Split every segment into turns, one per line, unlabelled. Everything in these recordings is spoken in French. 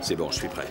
C'est bon, je suis prêt.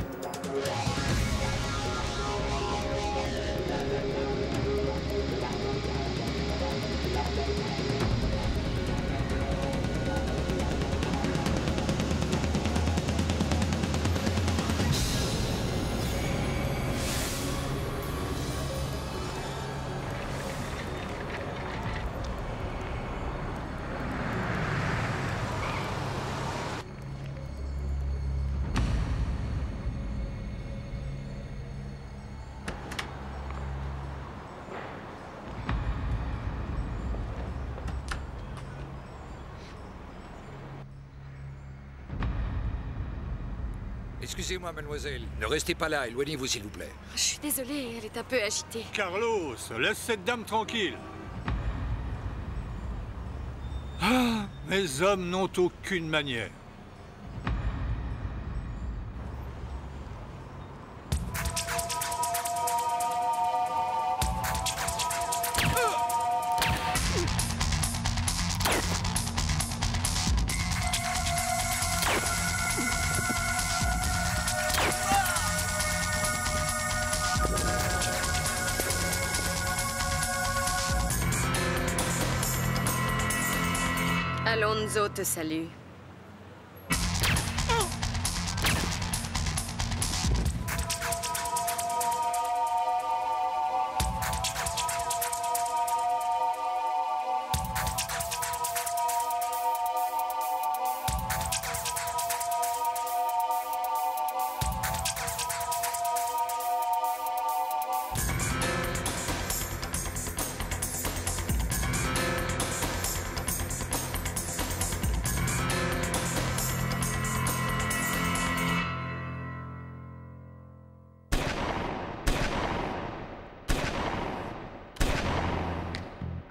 Excusez-moi, mademoiselle. Ne restez pas là. Éloignez-vous, s'il vous plaît.
Je suis désolée, elle est un peu agitée.
Carlos, laisse cette dame tranquille. Ah, mes hommes n'ont aucune manière.
Alonso te salue.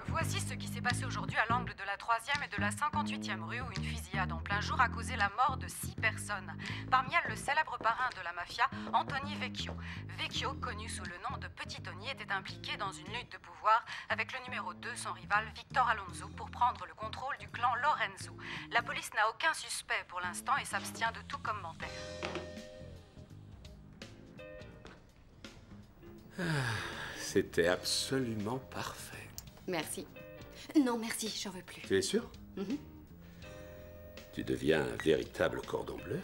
Voici ce qui s'est passé aujourd'hui à l'angle de la 3e et de la 58e rue où une fusillade en plein jour a causé la mort de 6 personnes. Parmi elles, le célèbre parrain de la mafia, Anthony Vecchio. Vecchio, connu sous le nom de Petit Tony, était impliqué dans une lutte de pouvoir avec le numéro 2, son rival Victor Alonso, pour prendre le contrôle du clan Lorenzo. La police n'a aucun suspect pour l'instant et s'abstient de tout commentaire.
C'était absolument parfait.
Merci. Non, merci, j'en veux plus.
Tu es sûr? Tu deviens un véritable cordon bleu.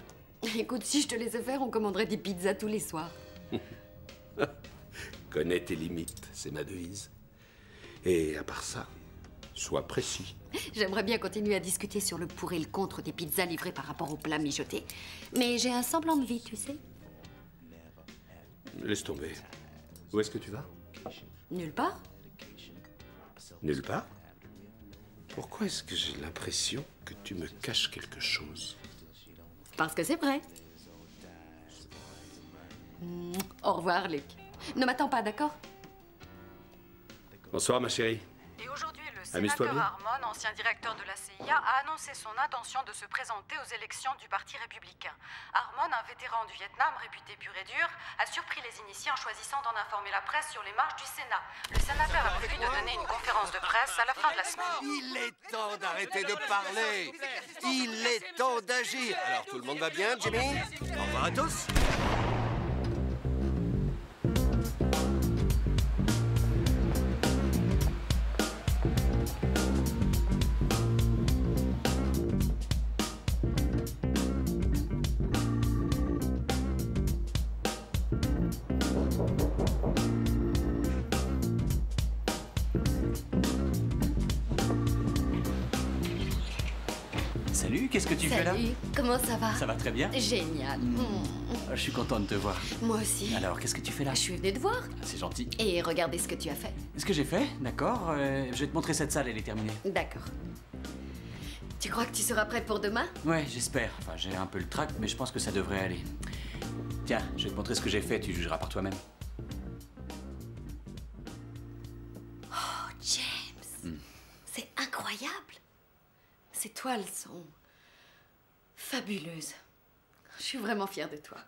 Écoute, si je te laissais faire, on commanderait des pizzas tous les soirs.
Connais tes limites, c'est ma devise. Et à part ça, sois précis.
J'aimerais bien continuer à discuter sur le pour et le contre des pizzas livrées par rapport aux plats mijotés. Mais j'ai un semblant de vie, tu sais.
Laisse tomber. Où est-ce que tu vas?
Nulle part.
Nulle part? Pourquoi est-ce que j'ai l'impression que tu me caches quelque chose?
Parce que c'est vrai. Au revoir, Luc. Ne m'attends pas, d'accord?
Bonsoir, ma chérie.
Et aujourd'hui, le
Amuse-toi
sénateur
bien.
Harmon, ancien directeur de la CIA, a annoncé son intention de se présenter aux élections du Parti républicain. Harmon, un vétéran du Vietnam réputé pur et dur, a surpris les initiés en choisissant d'en informer la presse sur les marches du Sénat. Le sénateur a prévu de donner une conférence de presse à la fin de la semaine.
Il est temps d'arrêter de parler. Il est temps d'agir. Alors, tout le monde va bien, Jimmy? Au revoir à tous.
Salut, qu'est-ce que tu fais là?
Salut, comment ça va?
Ça va très bien.
Génial.
Je suis content de te voir.
Moi aussi.
Alors, qu'est-ce que tu fais là?
Je suis venue te voir.
C'est gentil.
Et regardez ce que tu as fait.
Ce que j'ai fait, d'accord. Je vais te montrer cette salle, elle est terminée.
D'accord. Tu crois que tu seras prête pour demain?
Ouais, j'espère. Enfin, j'ai un peu le trac, mais je pense que ça devrait aller. Tiens, je vais te montrer ce que j'ai fait, tu jugeras par toi-même.
Oh, James. C'est incroyable. Ces toiles sont fabuleuses. Je suis vraiment fière de toi.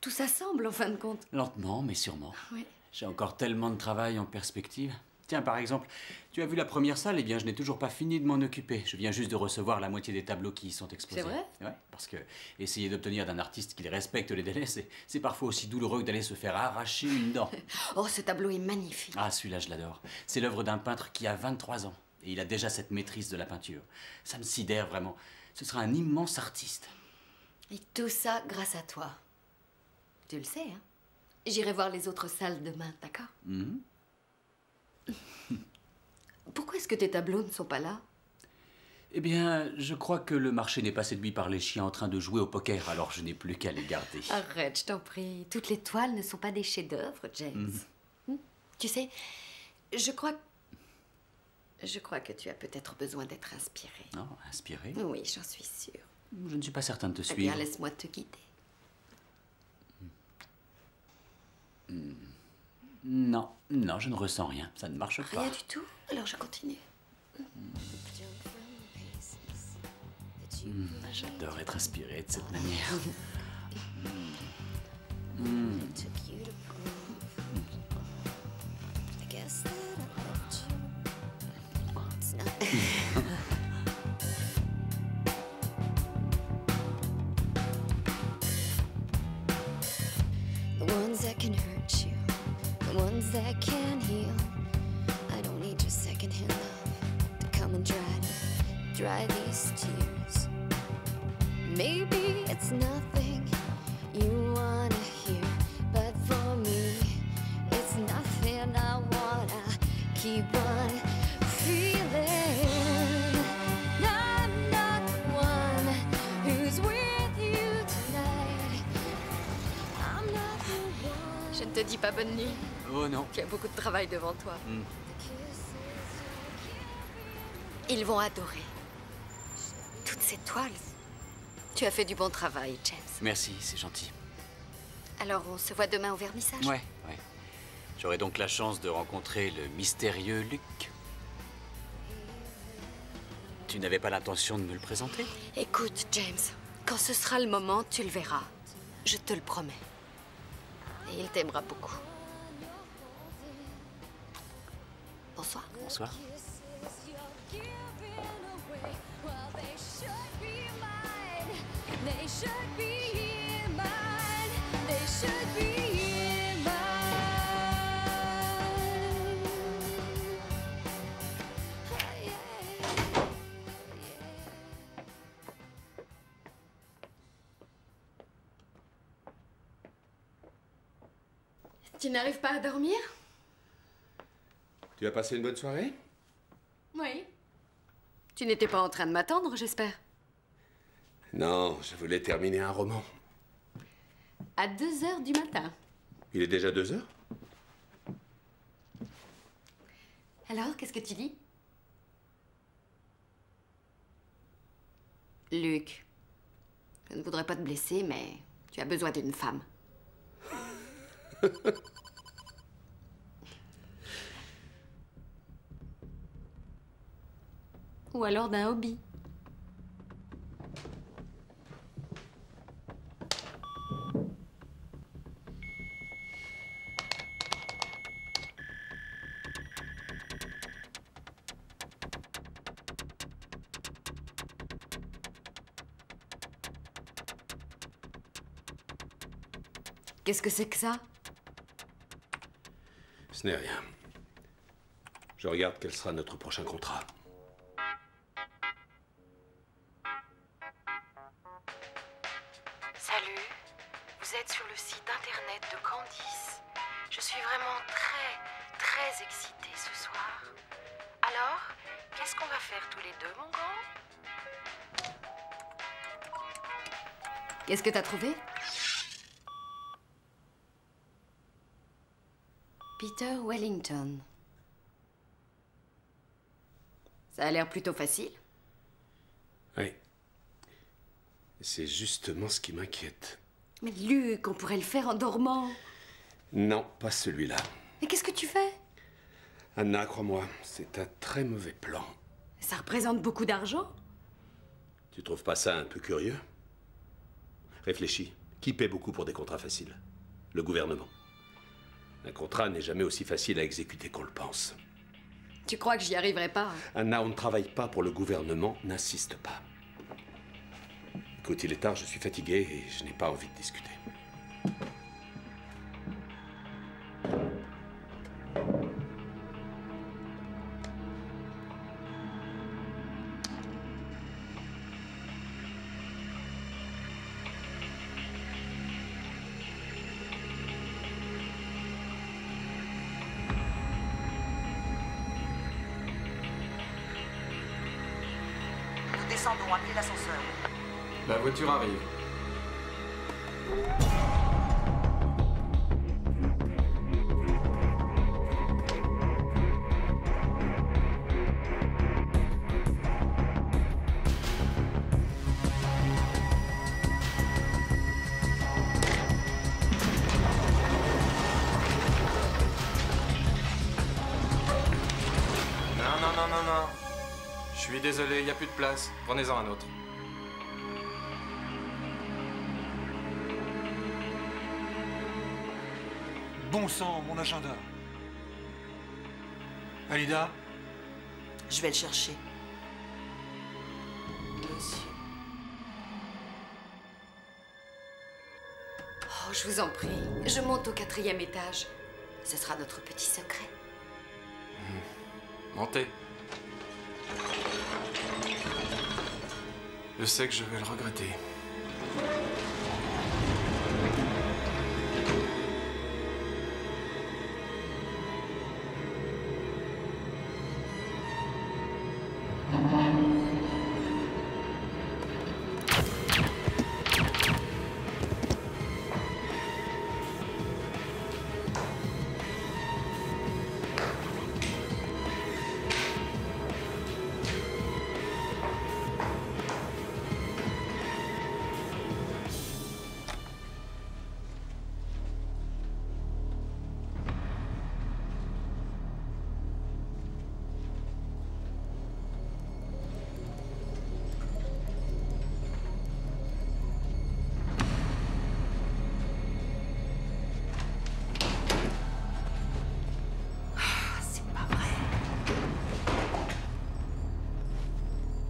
Tout ça semble, en fin de compte.
Lentement, mais sûrement.
Oui.
J'ai encore tellement de travail en perspective. Tiens, par exemple, tu as vu la première salle? Eh bien, je n'ai toujours pas fini de m'en occuper. Je viens juste de recevoir la moitié des tableaux qui y sont exposés.
C'est vrai?
Ouais, parce que essayer d'obtenir d'un artiste qu'il respecte les délais, c'est parfois aussi douloureux que d'aller se faire arracher une dent.
Oh, ce tableau est magnifique.
Ah, celui-là, je l'adore. C'est l'œuvre d'un peintre qui a 23 ans. Et il a déjà cette maîtrise de la peinture. Ça me sidère vraiment. Ce sera un immense artiste.
Et tout ça grâce à toi. Tu le sais, hein? J'irai voir les autres salles demain, d'accord? Pourquoi est-ce que tes tableaux ne sont pas là?
Eh bien, je crois que le marché n'est pas séduit par les chiens en train de jouer au poker, alors je n'ai plus qu'à les garder.
Arrête, je t'en prie. Toutes les toiles ne sont pas des chefs-d'œuvre, James. Tu sais, je crois que tu as peut-être besoin d'être inspiré.
Non, inspiré?
Oui, j'en suis sûre.
Je ne suis pas certain de te
Eh
suivre.
bien, laisse-moi te guider.
Non, non, je ne ressens rien. Ça ne marche pas.
Rien du tout? Alors je continue.
J'adore être inspiré de cette manière.
The ones that can hurt you, the ones that can heal. I don't need your secondhand love to come and dry these tears. Maybe it's nothing you wanna hear, but for me, it's nothing I wanna keep on feeling. I'm not the one who's with you tonight. I'm not the one.
Je ne te dis pas bonne nuit.
Oh non.
Tu as beaucoup de travail devant toi. Ils vont adorer. Toutes ces toiles. Tu as fait du bon travail, James.
Merci, c'est gentil.
Alors, on se voit demain au vernissage?
Ouais. J'aurai donc la chance de rencontrer le mystérieux Luc. Tu n'avais pas l'intention de me le présenter?
Écoute, James, quand ce sera le moment, tu le verras. Je te le promets. Et il t'aimera beaucoup. Bonsoir.
Bonsoir.
They should be mine. They should be mine.
Tu n'arrives pas à dormir?
Tu as passé une bonne soirée?
Oui. Tu n'étais pas en train de m'attendre, j'espère?
Non, je voulais terminer un roman.
À 2h du matin.
Il est déjà 2 heures?
Alors, qu'est-ce que tu dis? Luc, je ne voudrais pas te blesser, mais tu as besoin d'une femme. Ou alors d'un hobby. Qu'est-ce que c'est que ça?
Ce n'est rien. Je regarde quel sera notre prochain contrat.
Salut, vous êtes sur le site internet de Candice. Je suis vraiment très excitée ce soir. Alors, qu'est-ce qu'on va faire tous les deux, mon grand?
Qu'est-ce que t'as trouvé? Peter Wellington. Ça a l'air plutôt facile.
Oui. C'est justement ce qui m'inquiète.
Mais Luc, on pourrait le faire en dormant.
Non, pas celui-là.
Mais qu'est-ce que tu fais?
Anna, crois-moi, c'est un très mauvais plan.
Ça représente beaucoup d'argent.
Tu trouves pas ça un peu curieux? Réfléchis. Qui paie beaucoup pour des contrats faciles? Le gouvernement. Un contrat n'est jamais aussi facile à exécuter qu'on le pense.
Tu crois que j'y arriverai pas?
Anna, on ne travaille pas pour le gouvernement, n'insiste pas. Écoute, il est tard, je suis fatigué et je n'ai pas envie de discuter.
Descendons, appelez l'ascenseur.
La voiture arrive. Non. Je suis désolé, il n'y a plus de place. Prenez-en un autre.
Bon sang, mon agenda. Alida?
Je vais le chercher.
Monsieur. Oh, je vous en prie. Je monte au 4e étage. Ce sera notre petit secret.
Montez. Je sais que je vais le regretter.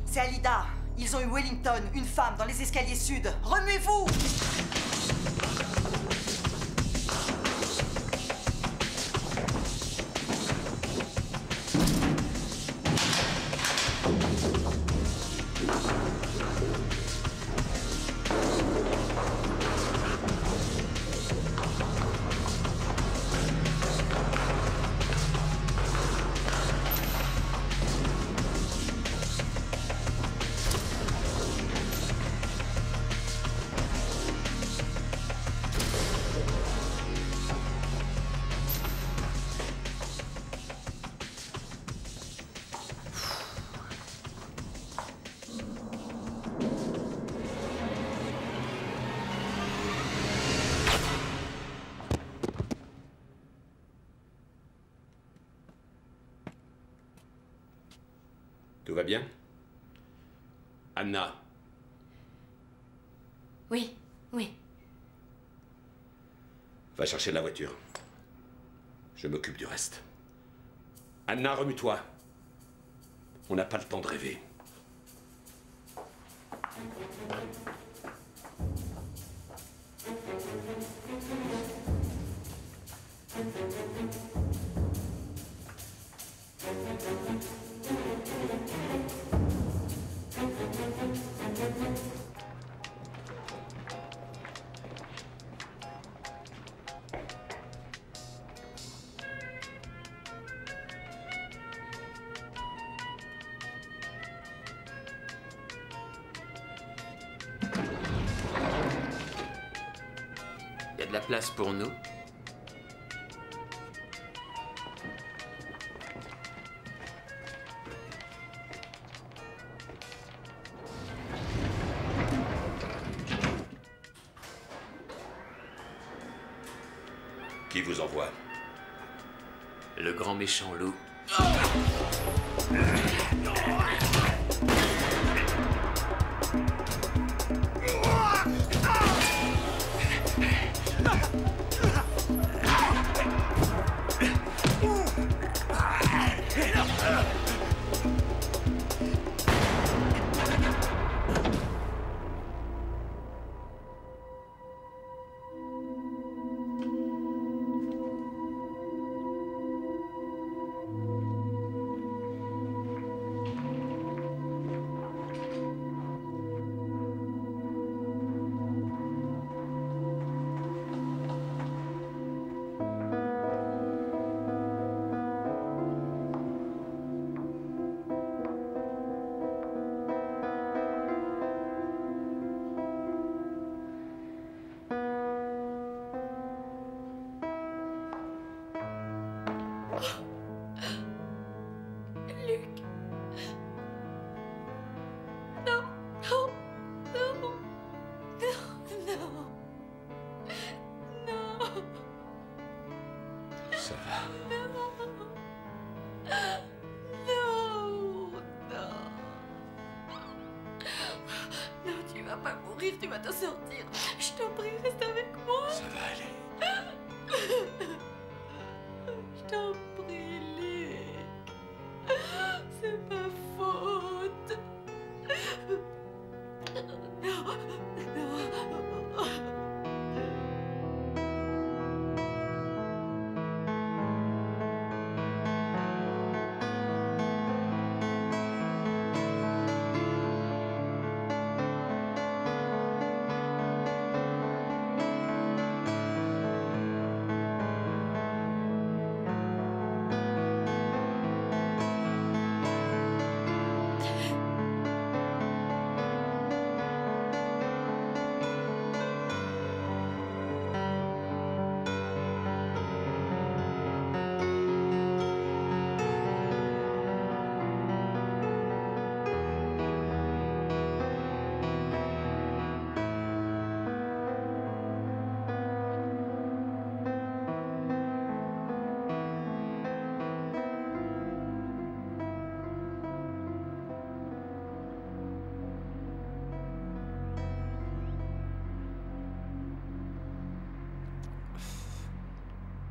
C'est Alida. Ils ont eu Wellington, une femme, dans les escaliers sud. Remuez-vous!
Tout va bien? Anna?
Oui.
Va chercher la voiture. Je m'occupe du reste. Anna, remue-toi. On n'a pas le temps de rêver.
Il y a de la place pour nous?
Qui vous envoie?
Le grand méchant loup.
Non, non. Non, tu vas pas mourir, tu vas t'en sortir. Je t'en prie, reste avec moi.
Ça va aller.
Je t'en prie, Luc. C'est ma faute. Non, non.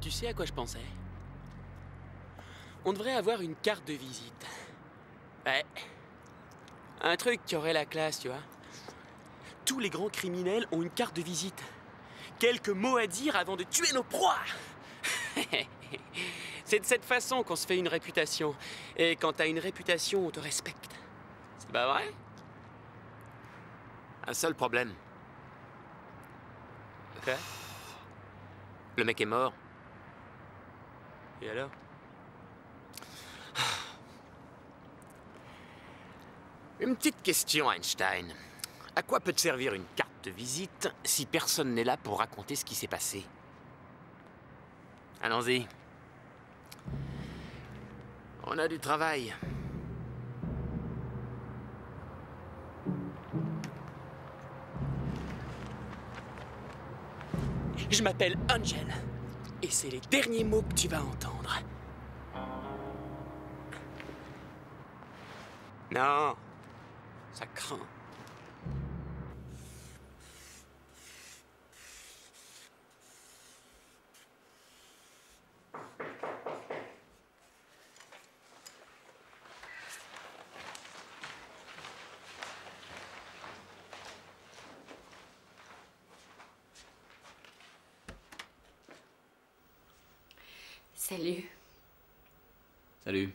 Tu sais à quoi je pensais? On devrait avoir une carte de visite. Ouais. Un truc qui aurait la classe, tu vois. Tous les grands criminels ont une carte de visite. Quelques mots à dire avant de tuer nos proies. C'est de cette façon qu'on se fait une réputation. Et quand t'as une réputation, on te respecte. C'est pas vrai?
Un seul problème.
Ok.
Le mec est mort.
Et alors?
Une petite question, Einstein. À quoi peut te servir une carte de visite si personne n'est là pour raconter ce qui s'est passé? Allons-y. On a du travail.
Je m'appelle Angel. Et c'est les derniers mots que tu vas entendre. Non, ça craint.
Salut.
Salut.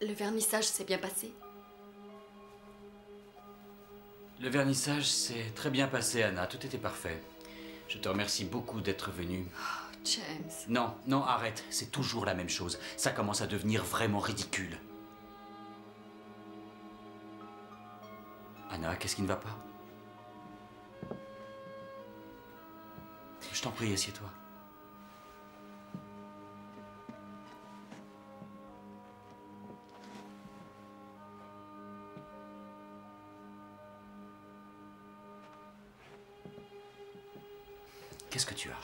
Le vernissage s'est bien passé?
Le vernissage s'est très bien passé, Anna. Tout était parfait. Je te remercie beaucoup d'être venue.
Oh, James.
Non, non, arrête. C'est toujours la même chose. Ça commence à devenir vraiment ridicule. Anna, qu'est-ce qui ne va pas? Je t'en prie, assieds-toi. Qu'est-ce que tu as?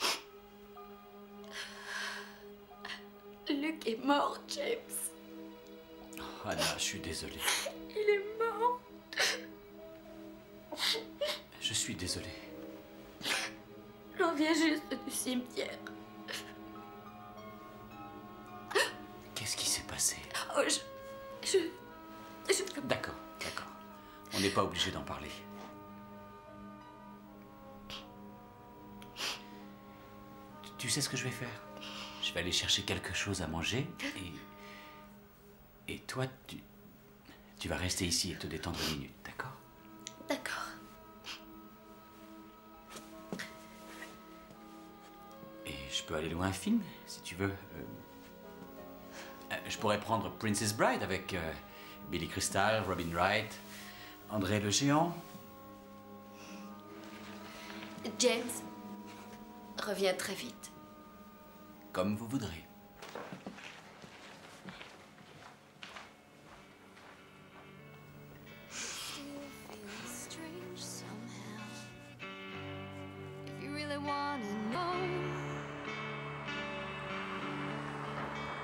Luc est mort, James.
Oh, Anna, je suis désolé.
Il est mort.
Je suis désolé.
J'en viens juste du cimetière.
Qu'est-ce qui s'est passé?
Oh, je...
D'accord, d'accord. On n'est pas obligé d'en parler. Tu sais ce que je vais faire? Je vais aller chercher quelque chose à manger et toi, tu vas rester ici et te détendre une minute, d'accord?
D'accord.
Et je peux aller loin un film, si tu veux. Je pourrais prendre Princess Bride avec Billy Crystal, Robin Wright, André le géant?
James, reviens très vite.
Comme vous voudrez.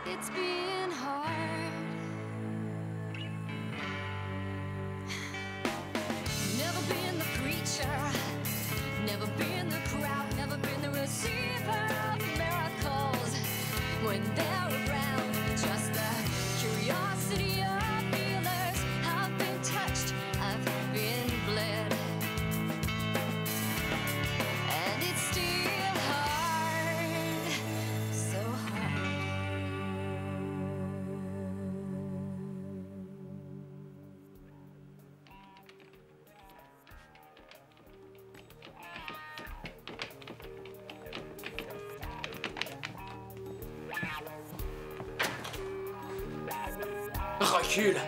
It's been hard. Never been the preacher, never been the crowd, never been the receiver of miracles. When they're around, just the curiosity of feelers. I've been touched, I've been bled, and it's still hard, so hard.
Recule.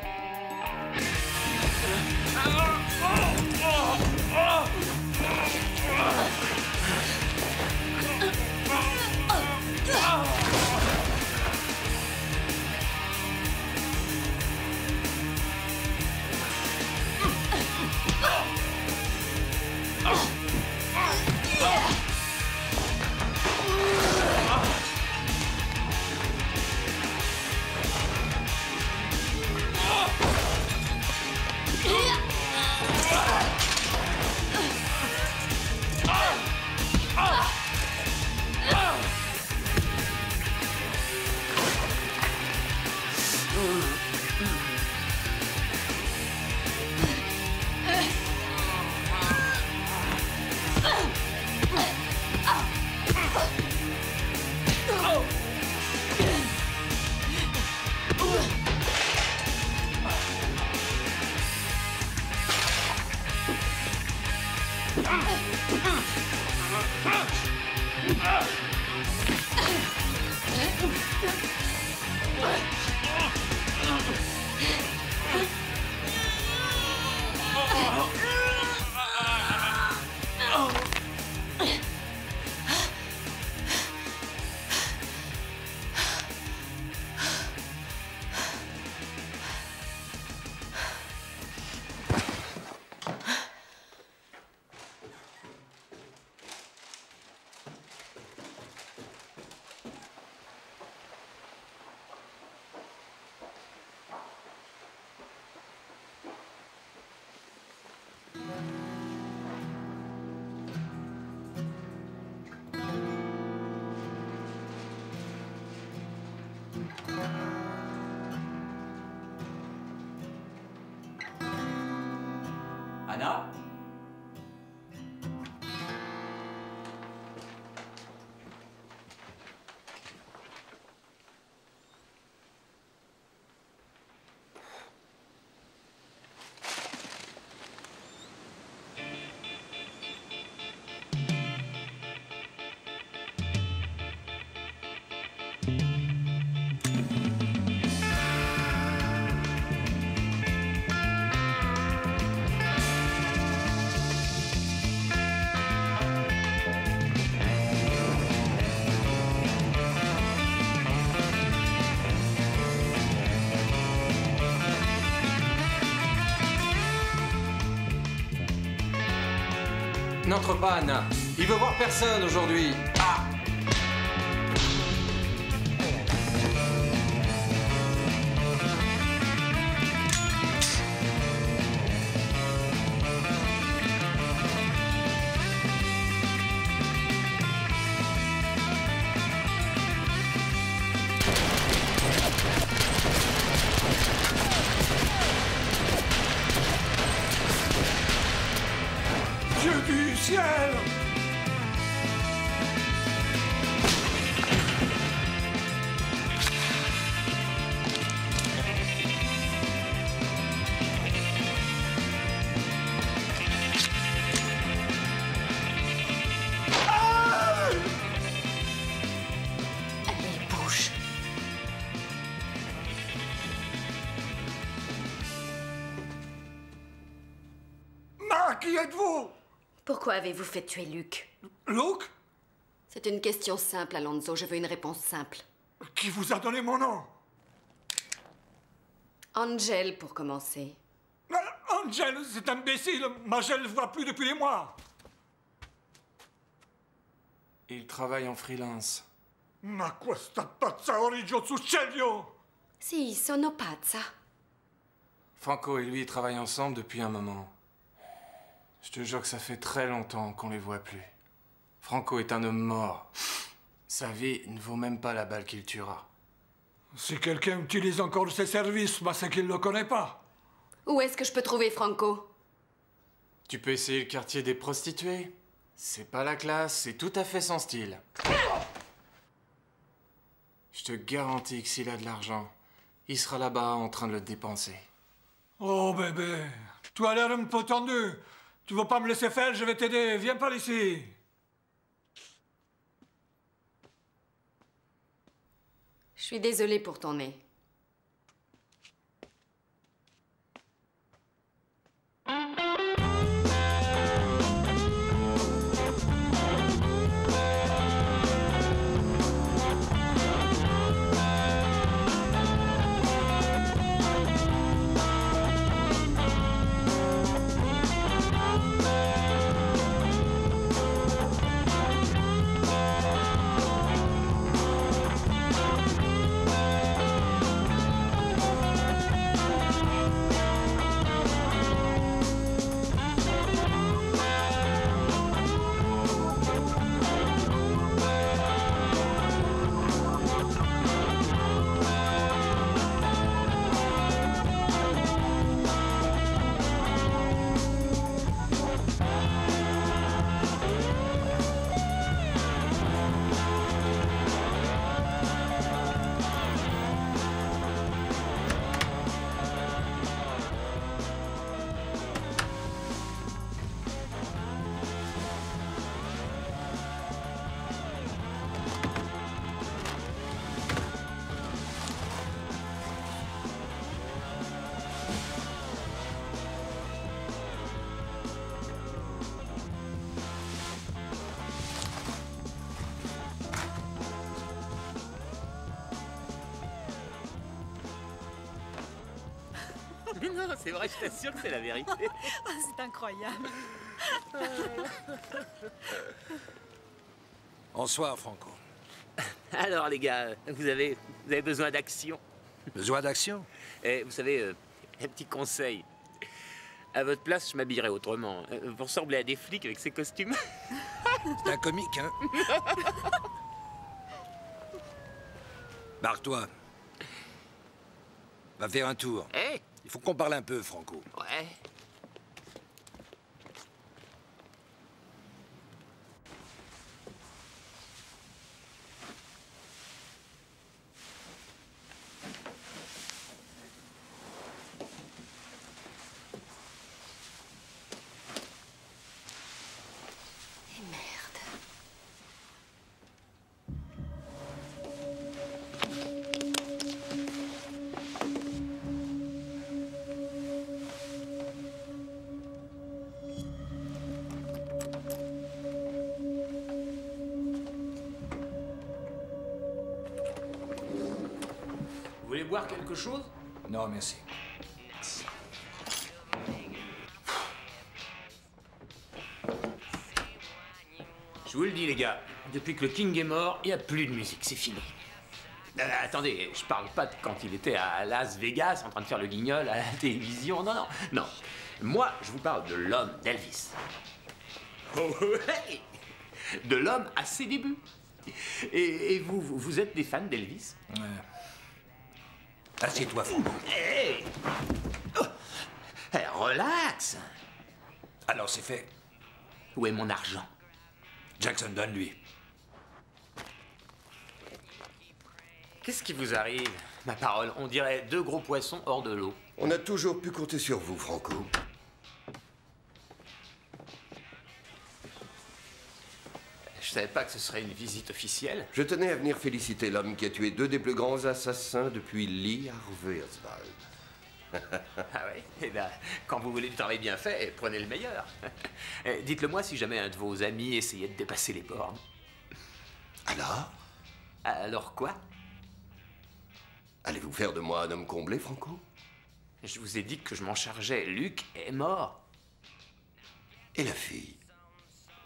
Anna?
N'entre pas, Anna. Il veut voir personne aujourd'hui. Ah!
Dieu du ciel! qui êtes-vous?
Pourquoi avez-vous fait tuer Luc?
Luke?
C'est une question simple, Alonso. Je veux une réponse simple.
Qui vous a donné mon nom?
Angel, pour commencer.
Angel, cet imbécile. Magel ne voit plus depuis des mois.
Il travaille en freelance.
Ma questa pazza origio succedio!
Si, sono pazza.
Franco et lui travaillent ensemble depuis un moment. Je te jure que ça fait très longtemps qu'on les voit plus. Franco est un homme mort. Sa vie ne vaut même pas la balle qu'il tuera.
Si quelqu'un utilise encore ses services, bah c'est qu'il ne le connaît pas.
Où est-ce que je peux trouver Franco?
Tu peux essayer le quartier des prostituées. C'est pas la classe, c'est tout à fait son style. Je te garantis que s'il a de l'argent, il sera là-bas en train de le dépenser.
Oh bébé, tu as l'air un peu tendu. Tu veux pas me laisser faire, je vais t'aider. Viens par ici.
Je suis désolée pour ton nez.
Mais non, c'est vrai, je t'assure que c'est la vérité.
Oh, c'est incroyable.
Bonsoir, Franco.
Alors, les gars, vous avez besoin d'action.
Besoin d'action?
Et vous savez, un petit conseil. À votre place, je m'habillerais autrement. Vous ressemblez à des flics avec ces costumes.
C'est un comique, hein? Barre-toi. Va faire un tour.
Hey.
Il faut qu'on parle un peu, Franco.
Ouais. Vous voulez boire quelque chose?
Non, merci.
Je vous le dis, les gars, depuis que le King est mort, il n'y a plus de musique, c'est fini. Attendez, je parle pas de quand il était à Las Vegas en train de faire le guignol à la télévision, non, non, non. Moi, je vous parle de l'homme d'Elvis. Oh, ouais. De l'homme à ses débuts. Et vous êtes des fans d'Elvis?
Ouais. Assieds-toi, Franco.
Hey. Oh. Hey, relax.
Alors, c'est fait.
Où est mon argent?
Jackson, donne-lui.
Qu'est-ce qui vous arrive? Ma parole, on dirait deux gros poissons hors de l'eau.
On a toujours pu compter sur vous, Franco.
Je savais pas que ce serait une visite officielle.
Je tenais à venir féliciter l'homme qui a tué deux des plus grands assassins depuis Lee Harvey Oswald.
Ah oui? Eh bien, quand vous voulez du travail bien fait, prenez le meilleur. Dites-le moi si jamais un de vos amis essayait de dépasser les bornes.
Alors?
Alors quoi?
Allez-vous faire de moi un homme comblé, Franco?
Je vous ai dit que je m'en chargeais. Luc est mort.
Et la fille?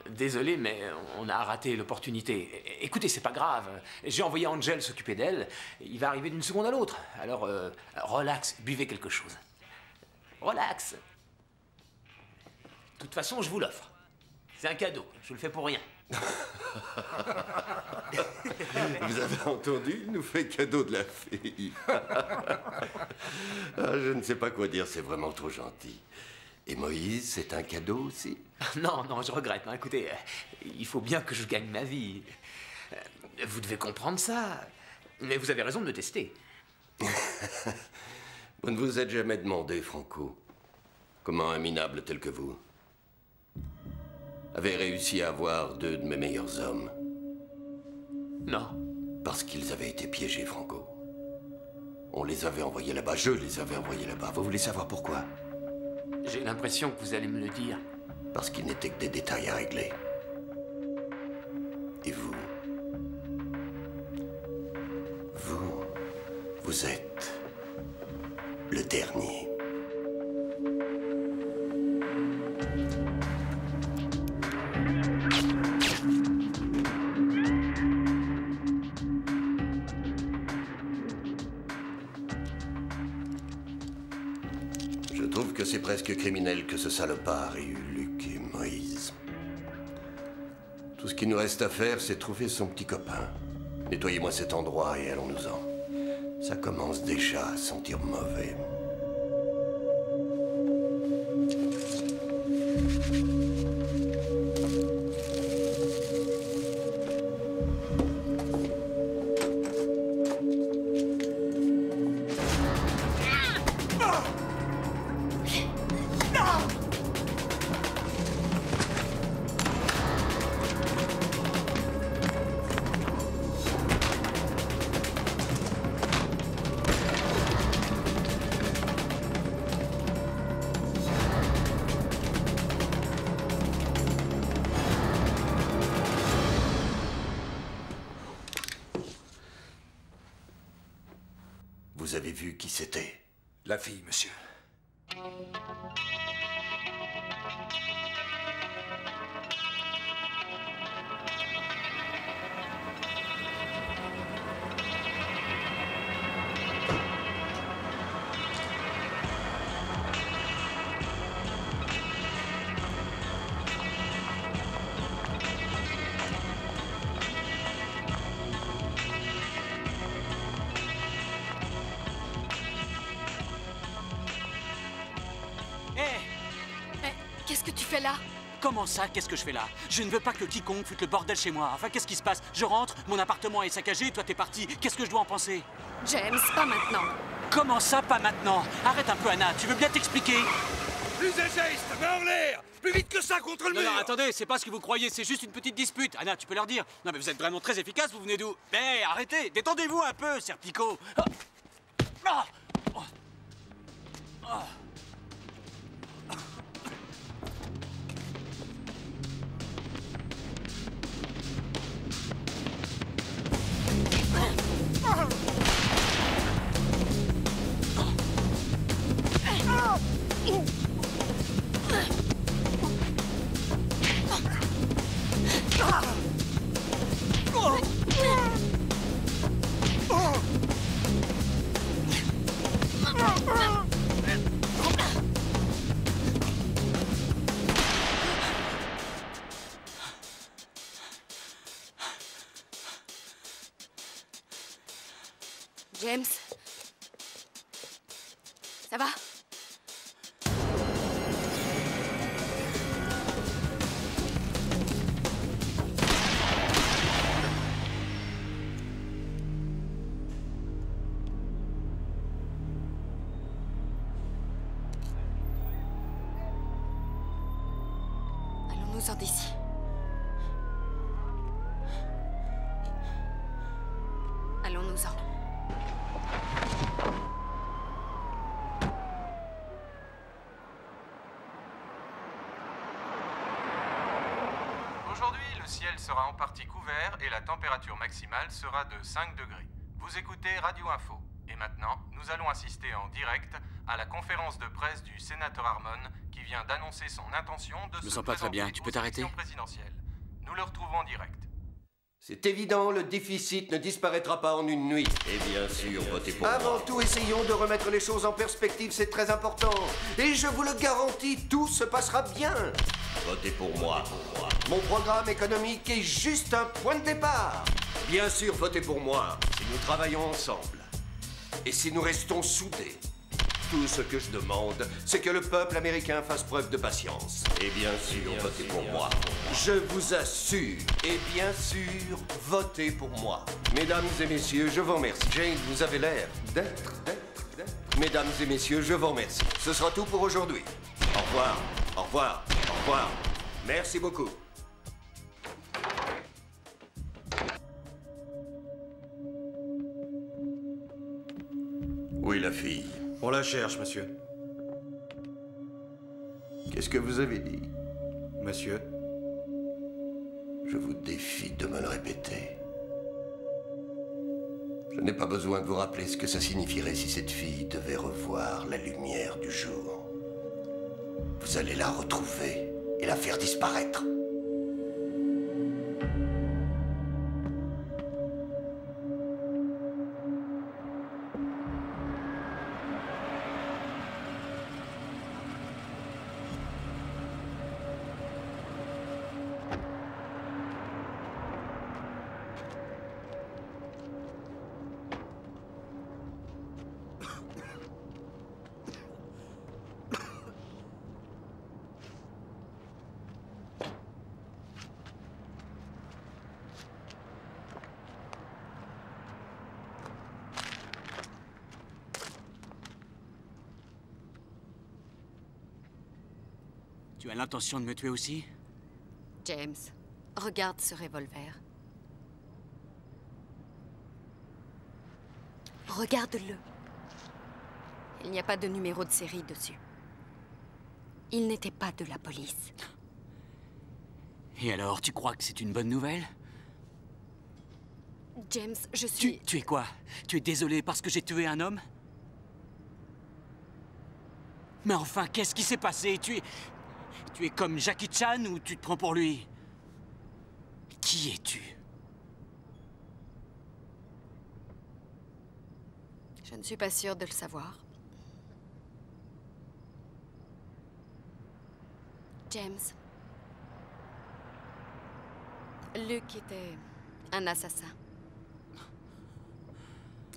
Désolé, mais on a raté l'opportunité. Écoutez, c'est pas grave. J'ai envoyé Angel s'occuper d'elle. Il va arriver d'une seconde à l'autre. Alors, relax, buvez quelque chose. Relax. De toute façon, je vous l'offre. C'est un cadeau, je le fais pour rien.
Vous avez entendu? Il nous fait cadeau de la fille. Je ne sais pas quoi dire, c'est vraiment trop gentil. Et Moïse, c'est un cadeau aussi?
Non, non, je regrette. Non, écoutez, il faut bien que je gagne ma vie. Vous devez comprendre ça. Mais vous avez raison de me tester.
Vous ne vous êtes jamais demandé, Franco, comment un minable tel que vous avait réussi à avoir deux de mes meilleurs hommes?
Non.
Parce qu'ils avaient été piégés, Franco. On les avait envoyés là-bas, je les avais envoyés là-bas. Vous voulez savoir pourquoi?
J'ai l'impression que vous allez me le dire.
Parce qu'ils n'étaient que des détails à régler. Et vous? Vous êtes le dernier. Je trouve que c'est presque criminel que ce salopard ait eu Luc et Moïse. Tout ce qu'il nous reste à faire, c'est trouver son petit copain. Nettoyez-moi cet endroit et allons-nous-en. Ça commence déjà à sentir mauvais. Vous avez vu qui c'était?
La fille, monsieur.
Qu'est-ce que tu fais là?
Comment ça, qu'est-ce que je fais là? Je ne veux pas que quiconque foute le bordel chez moi. Enfin, qu'est-ce qui se passe? Je rentre, mon appartement est saccagé, toi t'es parti. Qu'est-ce que je dois en penser?
James, pas maintenant.
Comment ça, pas maintenant? Arrête un peu, Anna, tu veux bien t'expliquer?
Plus de gestes, main en l'air! Plus vite que ça contre le mur!
Non, attendez, c'est pas ce que vous croyez, c'est juste une petite dispute. Anna, tu peux leur dire. Non, mais vous êtes vraiment très efficace, vous venez d'où? Mais arrêtez, détendez-vous un peu, Serpico. Ah. Oh. Oh.
James? Ça va? Allons-nous-en d'ici. Allons-nous-en.
ciel sera en partie couvert et la température maximale sera de 5 degrés. Vous écoutez Radio Info. Et maintenant, nous allons assister en direct à la conférence de presse du sénateur Harmon qui vient d'annoncer son intention de
Je me sens pas très bien, tu peux t'arrêter?
Nous le retrouvons en direct.
C'est évident, le déficit ne disparaîtra pas en une nuit. Et bien sûr, votez pour moi. Avant tout, essayons de remettre les choses en perspective, c'est très important. Et je vous le garantis, tout se passera bien. Votez pour moi. Mon programme économique est juste un point de départ. Bien sûr, votez pour moi, si nous travaillons ensemble. Et si nous restons soudés. Tout ce que je demande, c'est que le peuple américain fasse preuve de patience. Et bien sûr, votez pour moi. Je vous assure, et bien sûr, votez pour moi. Mesdames et messieurs, je vous remercie. Jane, vous avez l'air d'être. Mesdames et messieurs, je vous remercie. Ce sera tout pour aujourd'hui. Au revoir, au revoir, au revoir. Merci beaucoup. Où est la fille?
On la cherche, monsieur.
Qu'est-ce que vous avez dit?
Monsieur?
Je vous défie de me le répéter. Je n'ai pas besoin de vous rappeler ce que ça signifierait si cette fille devait revoir la lumière du jour. Vous allez la retrouver et la faire disparaître.
Tu as l'intention de me tuer aussi?
James, regarde ce revolver. Regarde-le. Il n'y a pas de numéro de série dessus. Il n'était pas de la police.
Et alors, tu crois que c'est une bonne nouvelle?
James, je suis...
Tu es quoi? Tu es désolé parce que j'ai tué un homme? Mais enfin, qu'est-ce qui s'est passé? Tu es comme Jackie Chan ou tu te prends pour lui? Qui es-tu?
Je ne suis pas sûre de le savoir. James. Luke était un assassin.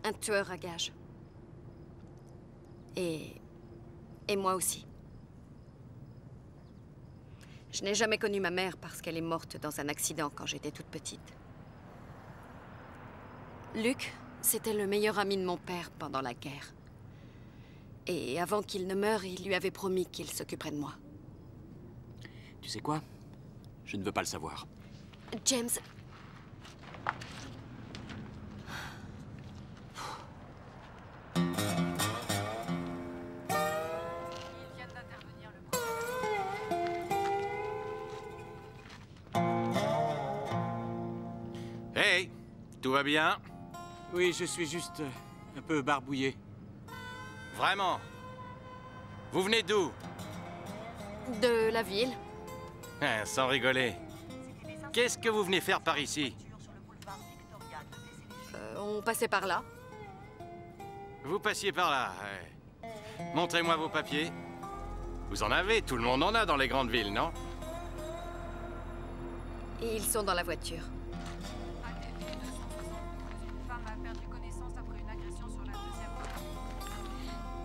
Un tueur à gages. Et moi aussi. Je n'ai jamais connu ma mère parce qu'elle est morte dans un accident quand j'étais toute petite. Luke, c'était le meilleur ami de mon père pendant la guerre. Et avant qu'il ne meure, il lui avait promis qu'il s'occuperait de moi.
Tu sais quoi? Je ne veux pas le savoir.
James...
Hey, tout va bien?
Oui, je suis juste un peu barbouillé.
Vraiment? Vous venez d'où?
De la ville.
Hein, sans rigoler. Qu'est-ce que vous venez faire par ici?
On passait par là.
Vous passiez par là, ouais. Montrez-moi vos papiers. Vous en avez, tout le monde en a dans les grandes villes, non?
Et ils sont dans la voiture.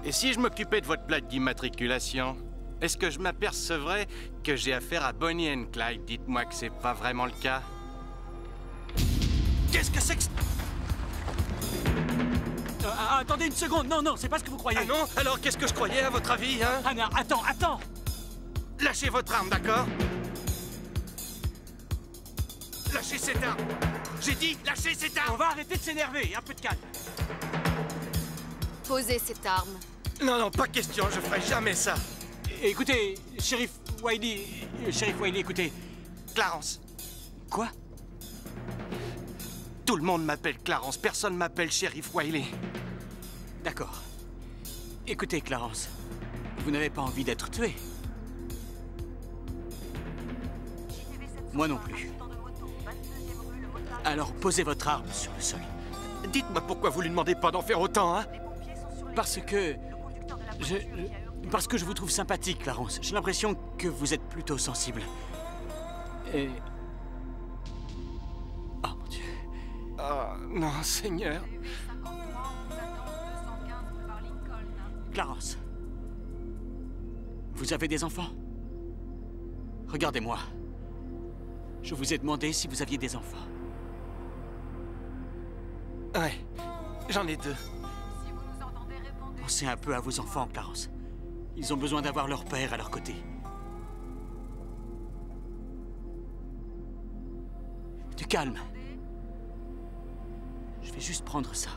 Et si je m'occupais de votre plaque d'immatriculation, est-ce que je m'apercevrais que j'ai affaire à Bonnie and Clyde? Dites-moi que c'est pas vraiment le cas. Qu'est-ce que c'est que...
Attendez une seconde, non, c'est pas ce que vous croyez.
Ah non? Alors qu'est-ce que je croyais, à votre avis, hein?
Anna, attends!
Lâchez votre arme, d'accord? Lâchez cette arme! J'ai dit, lâchez cette arme!
On va arrêter de s'énerver, un peu de calme.
Posez cette arme.
Non, pas question, je ferai jamais ça.
Écoutez, shérif Wiley, écoutez.
Clarence,
Quoi? Tout le monde m'appelle Clarence, personne m'appelle Shérif Wiley.
D'accord. Écoutez, Clarence, vous n'avez pas envie d'être tué. Moi non plus. Alors posez votre arme sur le sol.
Dites-moi pourquoi vous lui demandez pas d'en faire autant, hein?
Parce que je vous trouve sympathique, Clarence. J'ai l'impression que vous êtes plutôt sensible. Et... Oh mon Dieu.
Oh non, Seigneur.
Clarence. Vous avez des enfants? Regardez-moi. Je vous ai demandé si vous aviez des enfants.
Ouais, j'en ai 2.
Pensez un peu à vos enfants, Clarence. Ils ont besoin d'avoir leur père à leur côté. Du calme. Je vais juste prendre ça.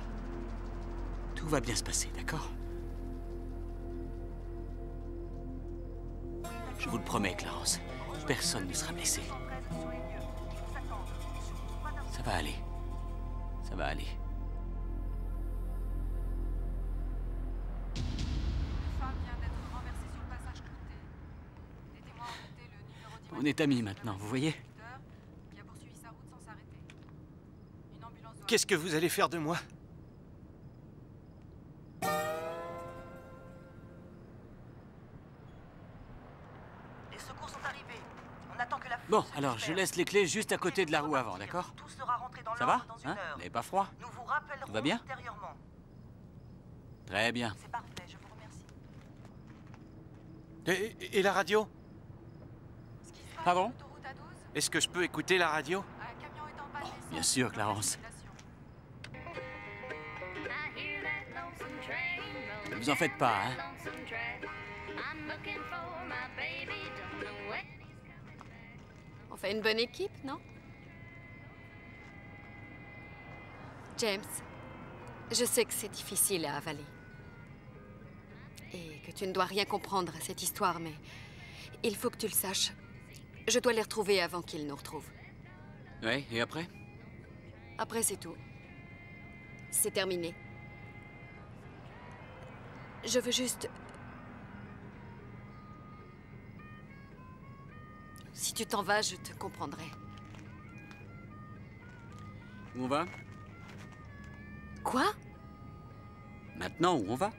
Tout va bien se passer, d'accord? Je vous le promets, Clarence. Personne ne sera blessé. Ça va aller. Ça va aller. On est amis maintenant, vous voyez?
Qu'est-ce que vous allez faire de moi?
Les secours sont arrivés. On attend que la
Bon, alors je laisse les clés juste à côté de la roue avant, d'accord? Ça va? Hein? Vous n'avez pas froid?
Nous vous rappellerons
Tout va bien?
ultérieurement.
Très bien.
C'est parfait, je vous remercie.
Et la radio?
Pardon?
Est-ce que je peux écouter la radio?
Oh, bien sûr, Clarence. Ne vous en faites pas, hein?
On fait une bonne équipe, non? James, je sais que c'est difficile à avaler. Et que tu ne dois rien comprendre à cette histoire, mais il faut que tu le saches. Je dois les retrouver avant qu'ils nous retrouvent.
Oui, et après?
Après, c'est tout. C'est terminé. Je veux juste... Si tu t'en vas, je te comprendrai.
Où on va?
Quoi?
Maintenant, où on va?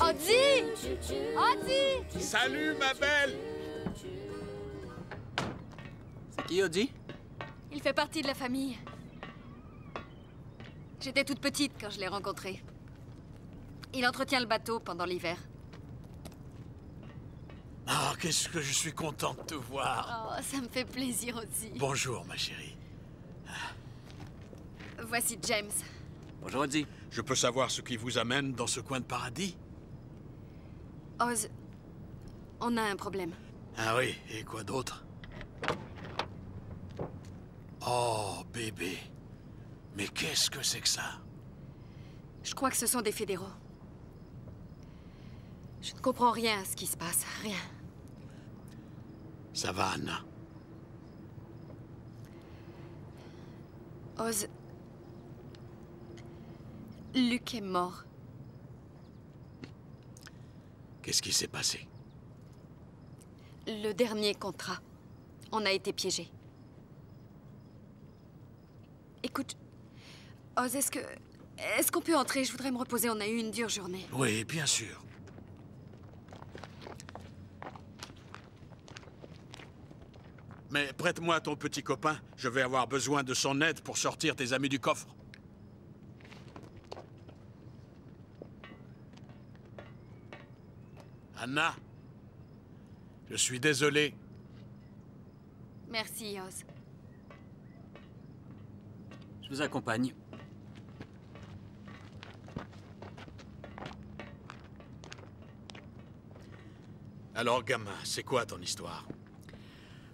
Audie! Audie!
Salut, ma belle!
C'est qui, Audie?
Il fait partie de la famille. J'étais toute petite quand je l'ai rencontré. Il entretient le bateau pendant l'hiver.
Ah, qu'est-ce que je suis content de te voir.
Oh, ça me fait plaisir aussi.
Bonjour, ma chérie.
Voici James.
Bonjour, Audie.
Je peux savoir ce qui vous amène dans ce coin de paradis?
Oz, on a un problème.
Ah oui, et quoi d'autre? Oh, bébé. Mais qu'est-ce que c'est que ça?
Je crois que ce sont des fédéraux. Je ne comprends rien à ce qui se passe. Rien.
Ça va, Anna?
Oz... Luc est mort.
Qu'est-ce qui s'est passé?
Le dernier contrat. On a été piégés. Écoute, Oz, est-ce qu'on peut entrer? Je voudrais me reposer. On a eu une dure journée.
Oui, bien sûr. Mais prête-moi ton petit copain. Je vais avoir besoin de son aide pour sortir tes amis du coffre. Anna, je suis désolé.
Merci, Oz.
Je vous accompagne.
Alors, gamin, c'est quoi ton histoire?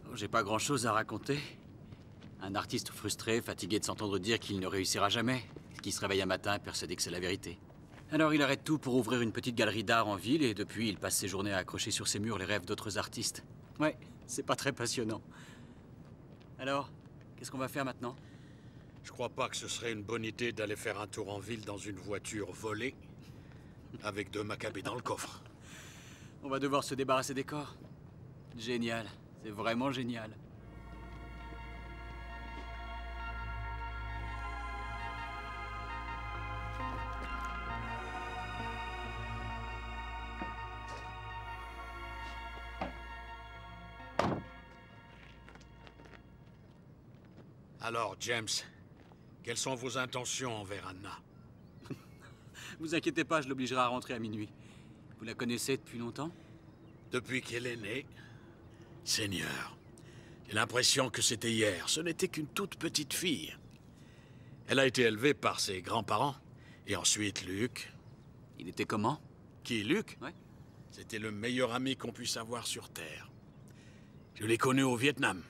Oh, j'ai pas grand-chose à raconter. Un artiste frustré, fatigué de s'entendre dire qu'il ne réussira jamais, qui se réveille un matin persuadé que c'est la vérité. Alors il arrête tout pour ouvrir une petite galerie d'art en ville et depuis il passe ses journées à accrocher sur ses murs les rêves d'autres artistes. Ouais, c'est pas très passionnant. Alors, qu'est-ce qu'on va faire maintenant?
Je crois pas que ce serait une bonne idée d'aller faire un tour en ville dans une voiture volée, avec 2 macabées dans le coffre.
On va devoir se débarrasser des corps. Génial, c'est vraiment génial.
Alors, James, quelles sont vos intentions envers Anna?
Vous inquiétez pas, je l'obligerai à rentrer à minuit. Vous la connaissez depuis longtemps?
Depuis qu'elle est née, Seigneur, j'ai l'impression que c'était hier. Ce n'était qu'une toute petite fille. Elle a été élevée par ses grands-parents. Et ensuite, Luc.
Il était comment?
Qui, Luc?
Ouais.
C'était le meilleur ami qu'on puisse avoir sur Terre. Je l'ai connu au Vietnam.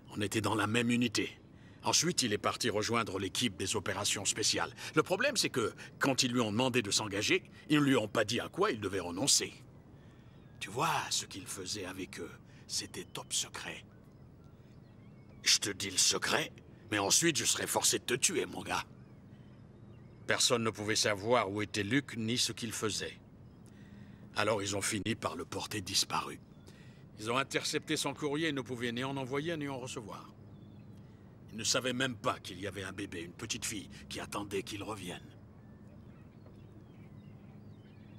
On était dans la même unité. Ensuite, il est parti rejoindre l'équipe des opérations spéciales. Le problème, c'est que, quand ils lui ont demandé de s'engager, ils ne lui ont pas dit à quoi il devait renoncer. Tu vois, ce qu'il faisait avec eux, c'était top secret. Je te dis le secret, mais ensuite je serais forcé de te tuer, mon gars. Personne ne pouvait savoir où était Luc, ni ce qu'il faisait. Alors ils ont fini par le porter disparu. Ils ont intercepté son courrier et ne pouvaient ni en envoyer ni en recevoir. Ils ne savaient même pas qu'il y avait un bébé, une petite fille, qui attendait qu'il revienne.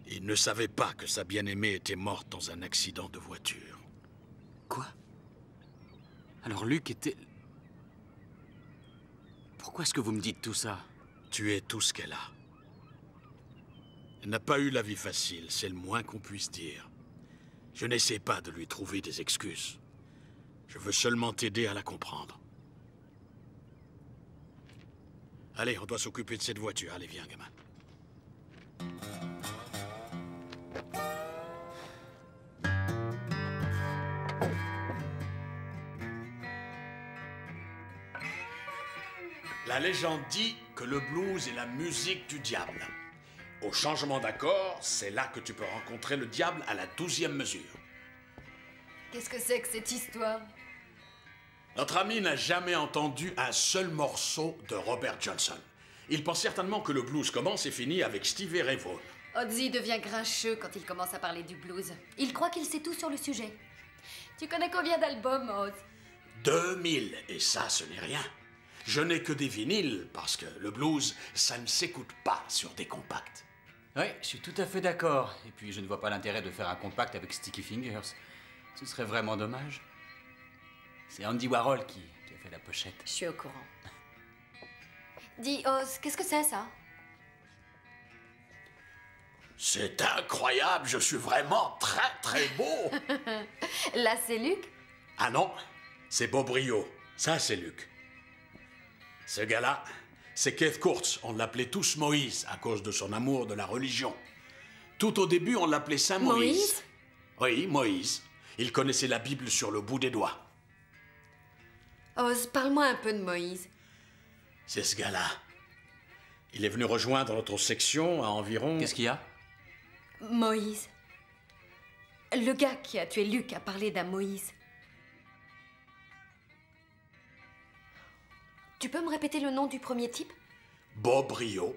Ils ne savaient pas que sa bien-aimée était morte dans un accident de voiture.
Quoi? Alors Luc était... Pourquoi est-ce que vous me dites tout ça?
Tu es tout ce qu'elle a. Elle n'a pas eu la vie facile, c'est le moins qu'on puisse dire. Je n'essaie pas de lui trouver des excuses. Je veux seulement t'aider à la comprendre. Allez, on doit s'occuper de cette voiture. Allez, viens, gamin. La légende dit que le blues est la musique du diable. Au changement d'accord, c'est là que tu peux rencontrer le diable à la 12e mesure.
Qu'est-ce que c'est que cette histoire?
Notre ami n'a jamais entendu un seul morceau de Robert Johnson. Il pense certainement que le blues commence et finit avec Stevie Ray Vaughan.
Ozzy devient grincheux quand il commence à parler du blues. Il croit qu'il sait tout sur le sujet. Tu connais combien d'albums, Oz?
2000, et ça, ce n'est rien. Je n'ai que des vinyles, parce que le blues, ça ne s'écoute pas sur des compacts.
Oui, je suis tout à fait d'accord. Et puis, je ne vois pas l'intérêt de faire un compact avec Sticky Fingers. Ce serait vraiment dommage. C'est Andy Warhol qui a fait la pochette.
Je suis au courant. Dis, Oz, qu'est-ce que c'est, ça?
C'est incroyable, je suis vraiment très, très beau.
Là, c'est Luc?
Ah non, c'est Bob Rio. Ça, c'est Luc. Ce gars-là, c'est Keith Kurtz. On l'appelait tous Moïse à cause de son amour de la religion. Tout au début, on l'appelait Saint Moïse.
Moïse?
Oui, Moïse. Il connaissait la Bible sur le bout des doigts.
Oz, parle-moi un peu de Moïse.
C'est ce gars-là. Il est venu rejoindre notre section à environ...
Qu'est-ce qu'il y a?
Moïse. Le gars qui a tué Luc a parlé d'un Moïse. Tu peux me répéter le nom du premier type?
Bob Rio.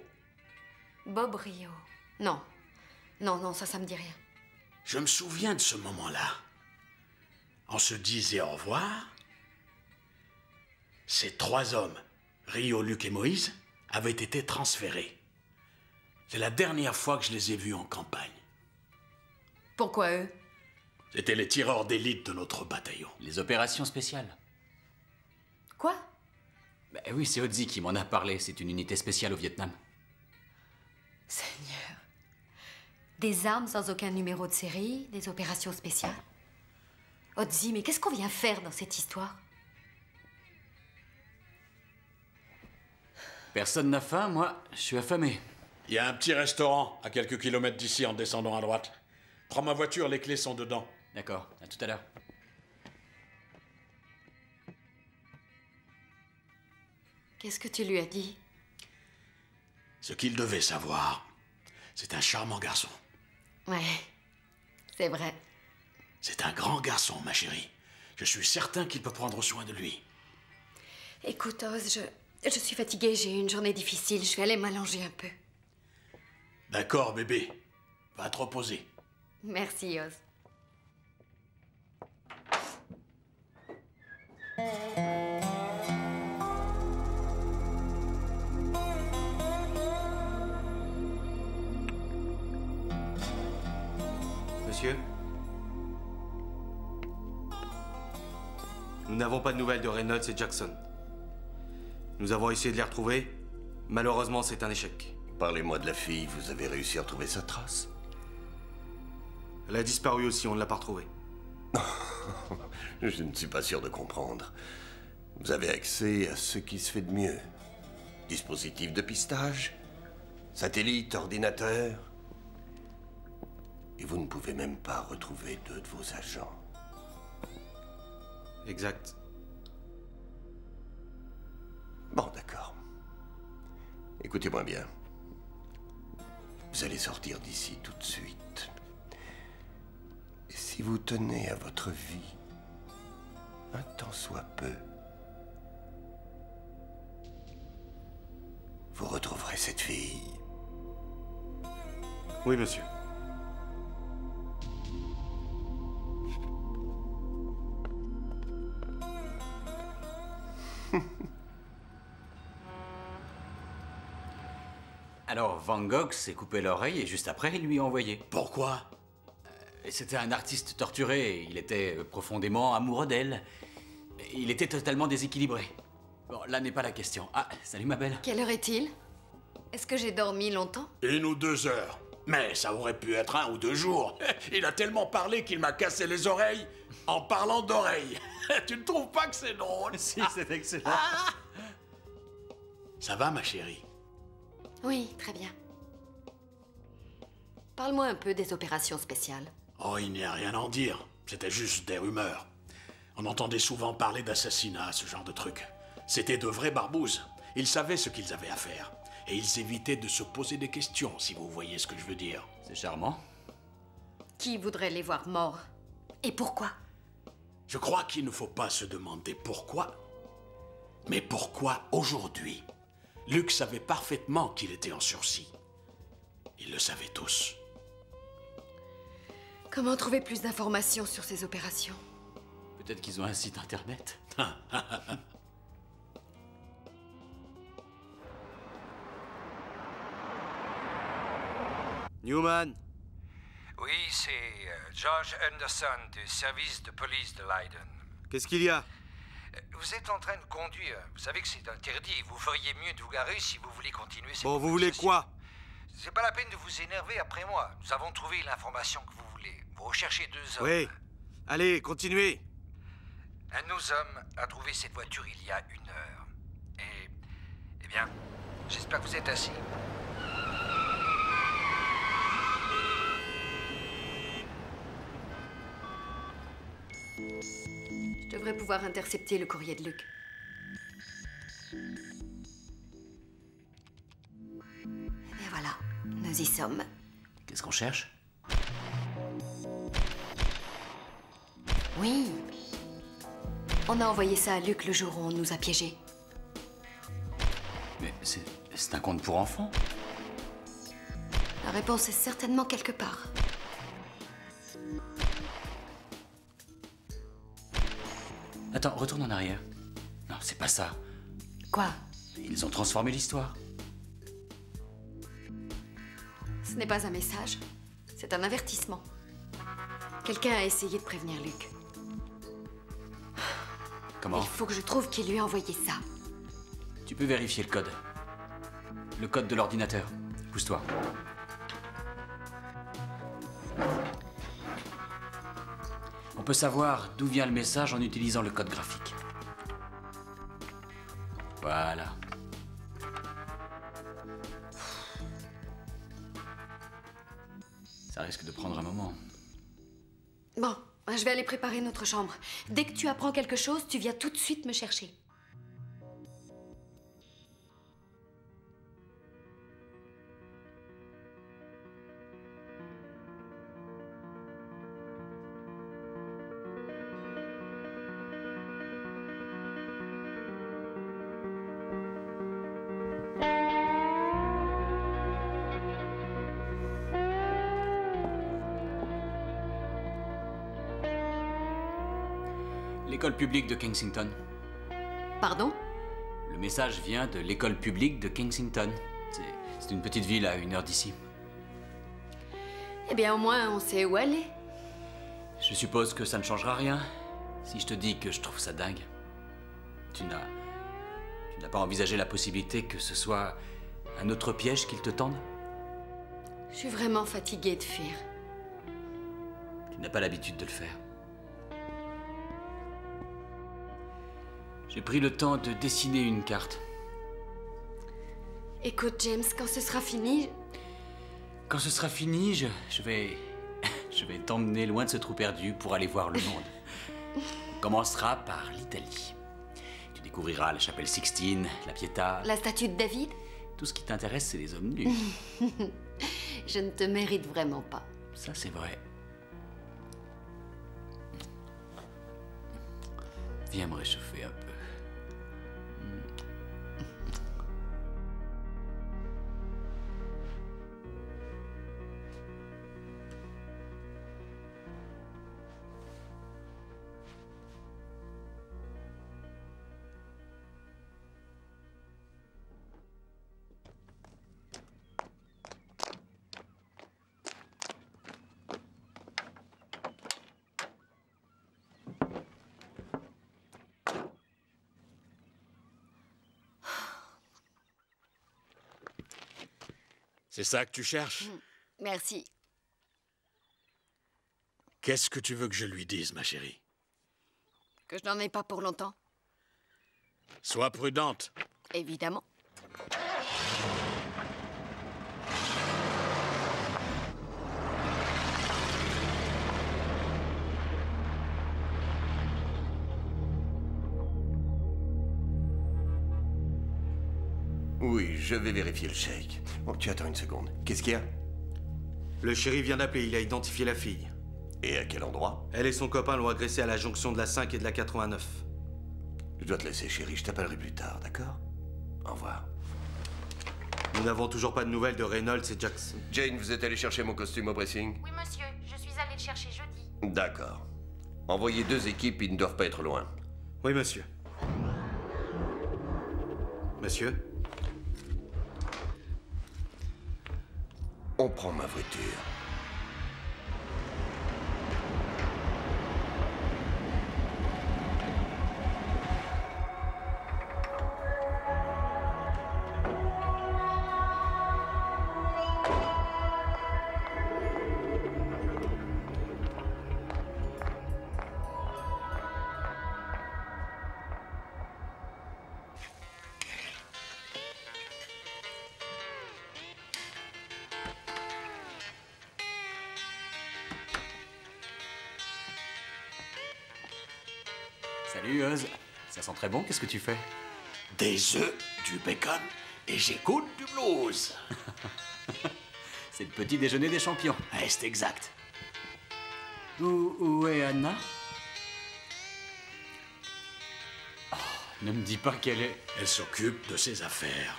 Bob Rio. Non. Non, ça me dit rien.
Je me souviens de ce moment-là. On se disait au revoir. Ces 3 hommes, Rio, Luc et Moïse, avaient été transférés. C'est la dernière fois que je les ai vus en campagne.
Pourquoi eux?
C'étaient les tireurs d'élite de notre bataillon.
Les opérations spéciales.
Quoi?
Ben oui, c'est Ozzy qui m'en a parlé. C'est une unité spéciale au Vietnam.
Seigneur. Des armes sans aucun numéro de série, des opérations spéciales. Ozzy, mais qu'est-ce qu'on vient faire dans cette histoire?
Personne n'a faim, moi, je suis affamé.
Il y a un petit restaurant à quelques kilomètres d'ici en descendant à droite. Prends ma voiture, les clés sont dedans.
D'accord, à tout à l'heure.
Qu'est-ce que tu lui as dit?
Ce qu'il devait savoir, c'est un charmant garçon.
Ouais, c'est vrai.
C'est un grand garçon, ma chérie. Je suis certain qu'il peut prendre soin de lui.
Écoute, Oz, je suis fatiguée, j'ai eu une journée difficile, je vais aller m'allonger un peu.
D'accord, bébé. Va te reposer.
Merci, Oz.
Monsieur? Nous n'avons pas de nouvelles de Reynolds et Jackson. Nous avons essayé de les retrouver. Malheureusement, c'est un échec.
Parlez-moi de la fille, vous avez réussi à retrouver sa trace?
Elle a disparu aussi, on ne l'a pas retrouvée.
Je ne suis pas sûr de comprendre. Vous avez accès à ce qui se fait de mieux. Dispositif de pistage, satellite, ordinateur. Et vous ne pouvez même pas retrouver 2 de vos agents.
Exact.
Bon, d'accord. Écoutez-moi bien. Vous allez sortir d'ici tout de suite. Et si vous tenez à votre vie, un tant soit peu, vous retrouverez cette fille.
Oui, monsieur.
Alors, Van Gogh s'est coupé l'oreille et juste après, il lui a envoyé.
Pourquoi?
C'était un artiste torturé. Il était profondément amoureux d'elle. Il était totalement déséquilibré. Bon, là n'est pas la question. Ah, salut ma belle.
Quelle heure est-il? Est-ce que j'ai dormi longtemps?
1 ou 2 heures. Mais ça aurait pu être 1 ou 2 jours. Il a tellement parlé qu'il m'a cassé les oreilles en parlant d'oreilles. Tu ne trouves pas que c'est drôle?
Si, c'est excellent.
Ça va, ma chérie?
Oui, très bien. Parle-moi un peu des opérations spéciales.
Oh, il n'y a rien à en dire. C'était juste des rumeurs. On entendait souvent parler d'assassinat, ce genre de truc. C'était de vraies barbouzes. Ils savaient ce qu'ils avaient à faire. Et ils évitaient de se poser des questions, si vous voyez ce que je veux dire.
C'est charmant.
Qui voudrait les voir morts? Et pourquoi?
Je crois qu'il ne faut pas se demander pourquoi, mais pourquoi aujourd'hui? Luc savait parfaitement qu'il était en sursis. Ils le savaient tous.
Comment trouver plus d'informations sur ces opérations?
Peut-être qu'ils ont un site internet.
Newman?
Oui, c'est George Anderson du service de police de Leiden.
Qu'est-ce qu'il y a?
Vous êtes en train de conduire. Vous savez que c'est interdit. Vous feriez mieux de vous garer si vous voulez continuer cette
Bon, vous voulez quoi?
C'est pas la peine de vous énerver après moi. Nous avons trouvé l'information que vous voulez. Vous recherchez 2 hommes.
Oui. Allez, continuez.
Un de nos hommes a trouvé cette voiture il y a 1 heure. Et... eh bien, j'espère que vous êtes assis.
Je devrais pouvoir intercepter le courrier de Luc. Et voilà, nous y sommes.
Qu'est-ce qu'on cherche?
Oui. On a envoyé ça à Luc le jour où on nous a piégés.
Mais c'est un conte pour enfants.
La réponse est certainement quelque part.
Attends, retourne en arrière. Non, c'est pas ça.
Quoi?
Ils ont transformé l'histoire.
Ce n'est pas un message, c'est un avertissement. Quelqu'un a essayé de prévenir Luc.
Comment?
Il faut que je trouve qui lui a envoyé ça.
Tu peux vérifier le code. Le code de l'ordinateur. Pousse-toi. On peut savoir d'où vient le message en utilisant le code graphique. Voilà. Ça risque de prendre un moment.
Bon, je vais aller préparer notre chambre. Dès que tu apprends quelque chose, tu viens tout de suite me chercher.
L'école publique de Kensington.
Pardon?
Le message vient de l'école publique de Kensington. C'est une petite ville à 1 heure d'ici.
Eh bien, au moins, on sait où aller.
Je suppose que ça ne changera rien si je te dis que je trouve ça dingue. Tu n'as pas envisagé la possibilité que ce soit un autre piège qu'ils te tendent?
Je suis vraiment fatiguée de fuir.
Tu n'as pas l'habitude de le faire. J'ai pris le temps de dessiner une carte.
Écoute, James, quand ce sera fini...
Quand ce sera fini, je vais t'emmener loin de ce trou perdu pour aller voir le monde. On commencera par l'Italie. Tu découvriras la chapelle Sixtine, la Pietà...
La statue de David?
Tout ce qui t'intéresse, c'est les hommes nus.
Je ne te mérite vraiment pas.
Ça, c'est vrai. Viens me réchauffer un peu.
C'est ça que tu cherches?
Merci.
Qu'est-ce que tu veux que je lui dise, ma chérie?
Que je n'en ai pas pour longtemps.
Sois prudente.
Évidemment.
Oui, je vais vérifier le chèque. Oh, tu attends une seconde. Qu'est-ce qu'il y a?
Le shérif vient d'appeler, il a identifié la fille.
Et à quel endroit?
Elle et son copain l'ont agressée à la jonction de la 5 et de la 89.
Je dois te laisser, chérie. Je t'appellerai plus tard, d'accord? Au revoir.
Nous n'avons toujours pas de nouvelles de Reynolds et Jackson.
Jane, vous êtes allé chercher mon costume au pressing?
Oui, monsieur. Je suis allée le chercher jeudi.
D'accord. Envoyez 2 équipes, ils ne doivent pas être loin.
Oui, monsieur. Monsieur?
On prend ma voiture.
Salut, Oz. Ça sent très bon, qu'est-ce que tu fais?
Des œufs, du bacon, et j'écoute du blues.
C'est le petit déjeuner des champions.
Ouais, c'est exact.
Où est Anna? Oh, ne me dis pas qu'elle est...
Elle s'occupe de ses affaires.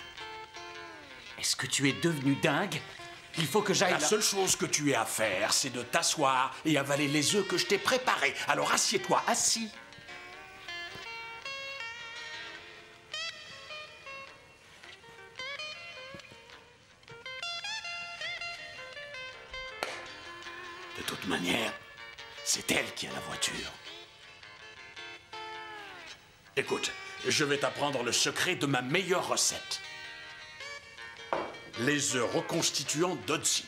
Est-ce que tu es devenu dingue? Il faut que j'aille
La
là.
seule chose que tu aies à faire, c'est de t'asseoir et avaler les œufs que je t'ai préparés. Alors assieds-toi, assis. De toute manière, c'est elle qui a la voiture. Écoute, je vais t'apprendre le secret de ma meilleure recette. Les œufs reconstituants d'Odzi.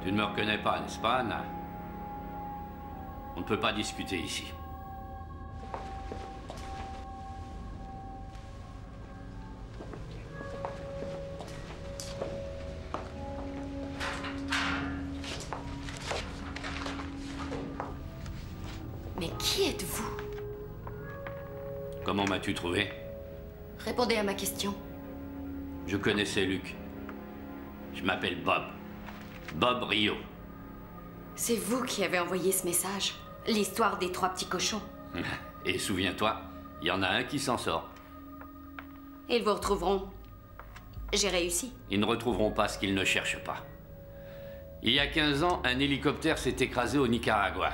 Tu ne me reconnais pas, n'est-ce pas, Anna? On ne peut pas discuter ici.
Mais qui êtes-vous?
Comment m'as-tu trouvé?
Répondez à ma question.
Je connaissais Luc. Je m'appelle Bob. Bob Rio.
C'est vous qui avez envoyé ce message. L'histoire des 3 petits cochons.
Et souviens-toi, il y en a un qui s'en sort.
Ils vous retrouveront. J'ai réussi.
Ils ne retrouveront pas ce qu'ils ne cherchent pas. Il y a 15 ans, un hélicoptère s'est écrasé au Nicaragua.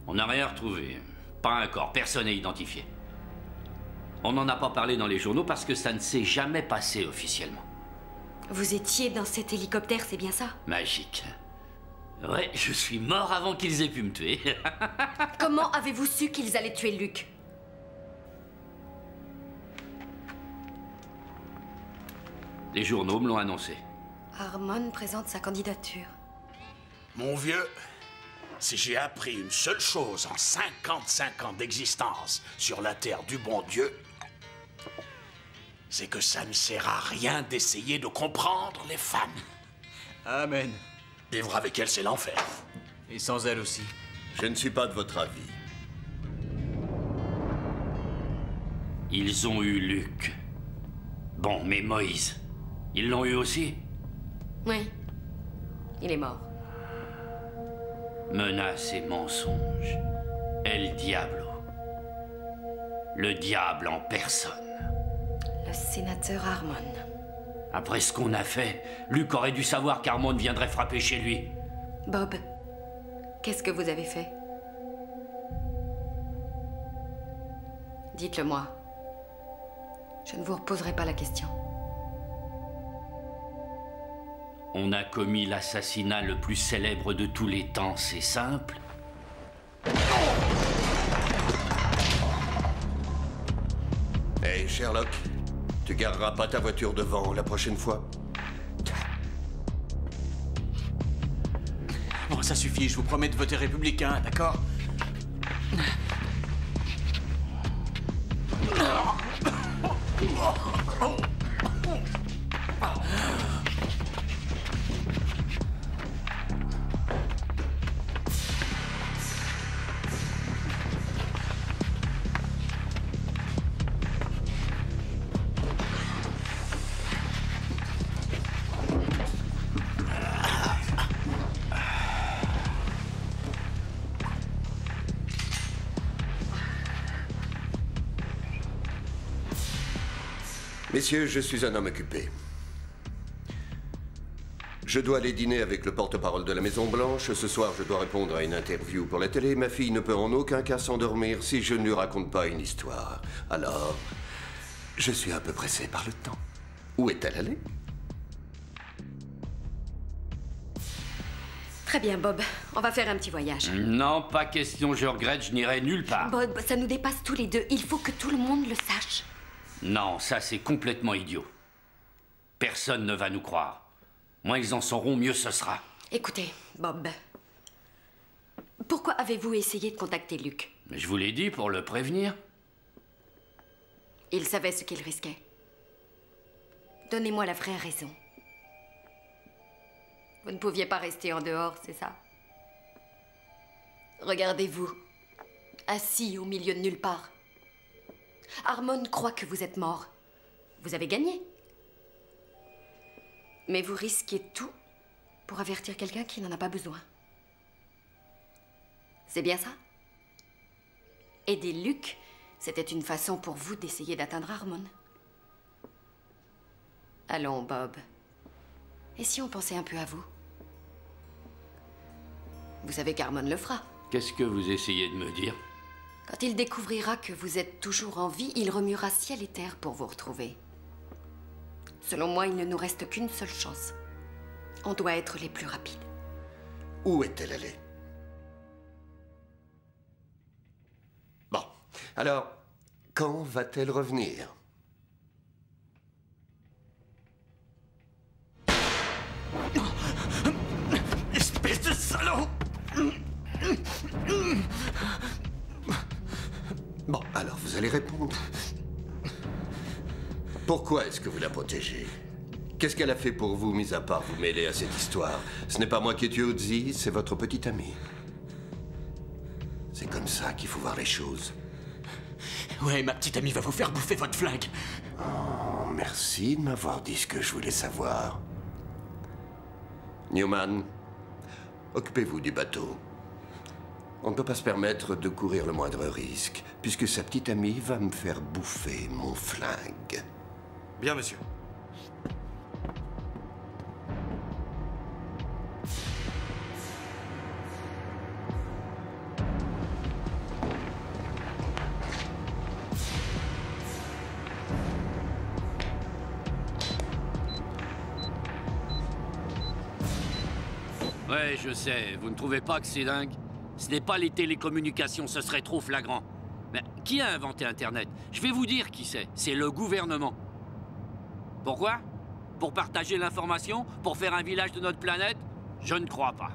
On n'a rien retrouvé. Pas un corps, personne n'est identifié. On n'en a pas parlé dans les journaux parce que ça ne s'est jamais passé officiellement.
Vous étiez dans cet hélicoptère, c'est bien ça?
Magique. Ouais, je suis mort avant qu'ils aient pu me tuer.
Comment avez-vous su qu'ils allaient tuer Luc?
Les journaux me l'ont annoncé.
Harmon présente sa candidature.
Mon vieux, si j'ai appris une seule chose en 55 ans d'existence sur la terre du bon Dieu, c'est que ça ne sert à rien d'essayer de comprendre les femmes.
Amen.
Vivre avec elles, c'est l'enfer.
Et sans elles aussi.
Je ne suis pas de votre avis.
Ils ont eu Luc. Bon, mais Moïse, ils l'ont eu aussi?
Oui. Il est mort.
Menaces et mensonges. El Diablo. Le diable en personne.
Le sénateur Harmon.
Après ce qu'on a fait, Luc aurait dû savoir qu'Harmon viendrait frapper chez lui.
Bob, qu'est-ce que vous avez fait? Dites-le moi. Je ne vous reposerai pas la question.
On a commis l'assassinat le plus célèbre de tous les temps, c'est simple.
Hey, Sherlock, tu gareras pas ta voiture devant la prochaine fois?
Bon, ça suffit, je vous promets de voter républicain, d'accord?
Messieurs, je suis un homme occupé. Je dois aller dîner avec le porte-parole de la Maison-Blanche. Ce soir, je dois répondre à une interview pour la télé. Ma fille ne peut en aucun cas s'endormir si je ne lui raconte pas une histoire. Alors, je suis un peu pressé par le temps. Où est-elle allée?
Très bien, Bob. On va faire un petit voyage.
Non, pas question, je regrette, je n'irai nulle part.
Bob, ça nous dépasse tous les deux. Il faut que tout le monde le sache.
Non, ça c'est complètement idiot. Personne ne va nous croire. Moins ils en sauront, mieux ce sera.
Écoutez, Bob. Pourquoi avez-vous essayé de contacter Luc?
Mais je vous l'ai dit pour le prévenir.
Il savait ce qu'il risquait. Donnez-moi la vraie raison. Vous ne pouviez pas rester en dehors, c'est ça? Regardez-vous, assis au milieu de nulle part. Harmon croit que vous êtes mort. Vous avez gagné. Mais vous risquez tout pour avertir quelqu'un qui n'en a pas besoin. C'est bien ça? Aider Luc, c'était une façon pour vous d'essayer d'atteindre Harmon. Allons, Bob. Et si on pensait un peu à vous? Vous savez qu'Harmon le fera.
Qu'est-ce que vous essayez de me dire?
Quand il découvrira que vous êtes toujours en vie, il remuera ciel et terre pour vous retrouver. Selon moi, il ne nous reste qu'une seule chance. On doit être les plus rapides.
Où est-elle allée? Bon, alors, quand va-t-elle revenir? salaud! Bon, alors vous allez répondre. Pourquoi est-ce que vous la protégez? Qu'est-ce qu'elle a fait pour vous, mis à part vous mêler à cette histoire? Ce n'est pas moi qui ai tué Ozzy, c'est votre petit ami. C'est comme ça qu'il faut voir les choses.
Ouais, ma petite amie va vous faire bouffer votre flingue.
Oh, merci de m'avoir dit ce que je voulais savoir. Newman, occupez-vous du bateau. On ne peut pas se permettre de courir le moindre risque, puisque sa petite amie va me faire bouffer mon flingue.
Bien, monsieur.
Ouais, je sais, vous ne trouvez pas que c'est dingue? Ce n'est pas les télécommunications, ce serait trop flagrant. Mais qui a inventé Internet? Je vais vous dire qui c'est le gouvernement. Pourquoi? Pour partager l'information? Pour faire un village de notre planète? Je ne crois pas.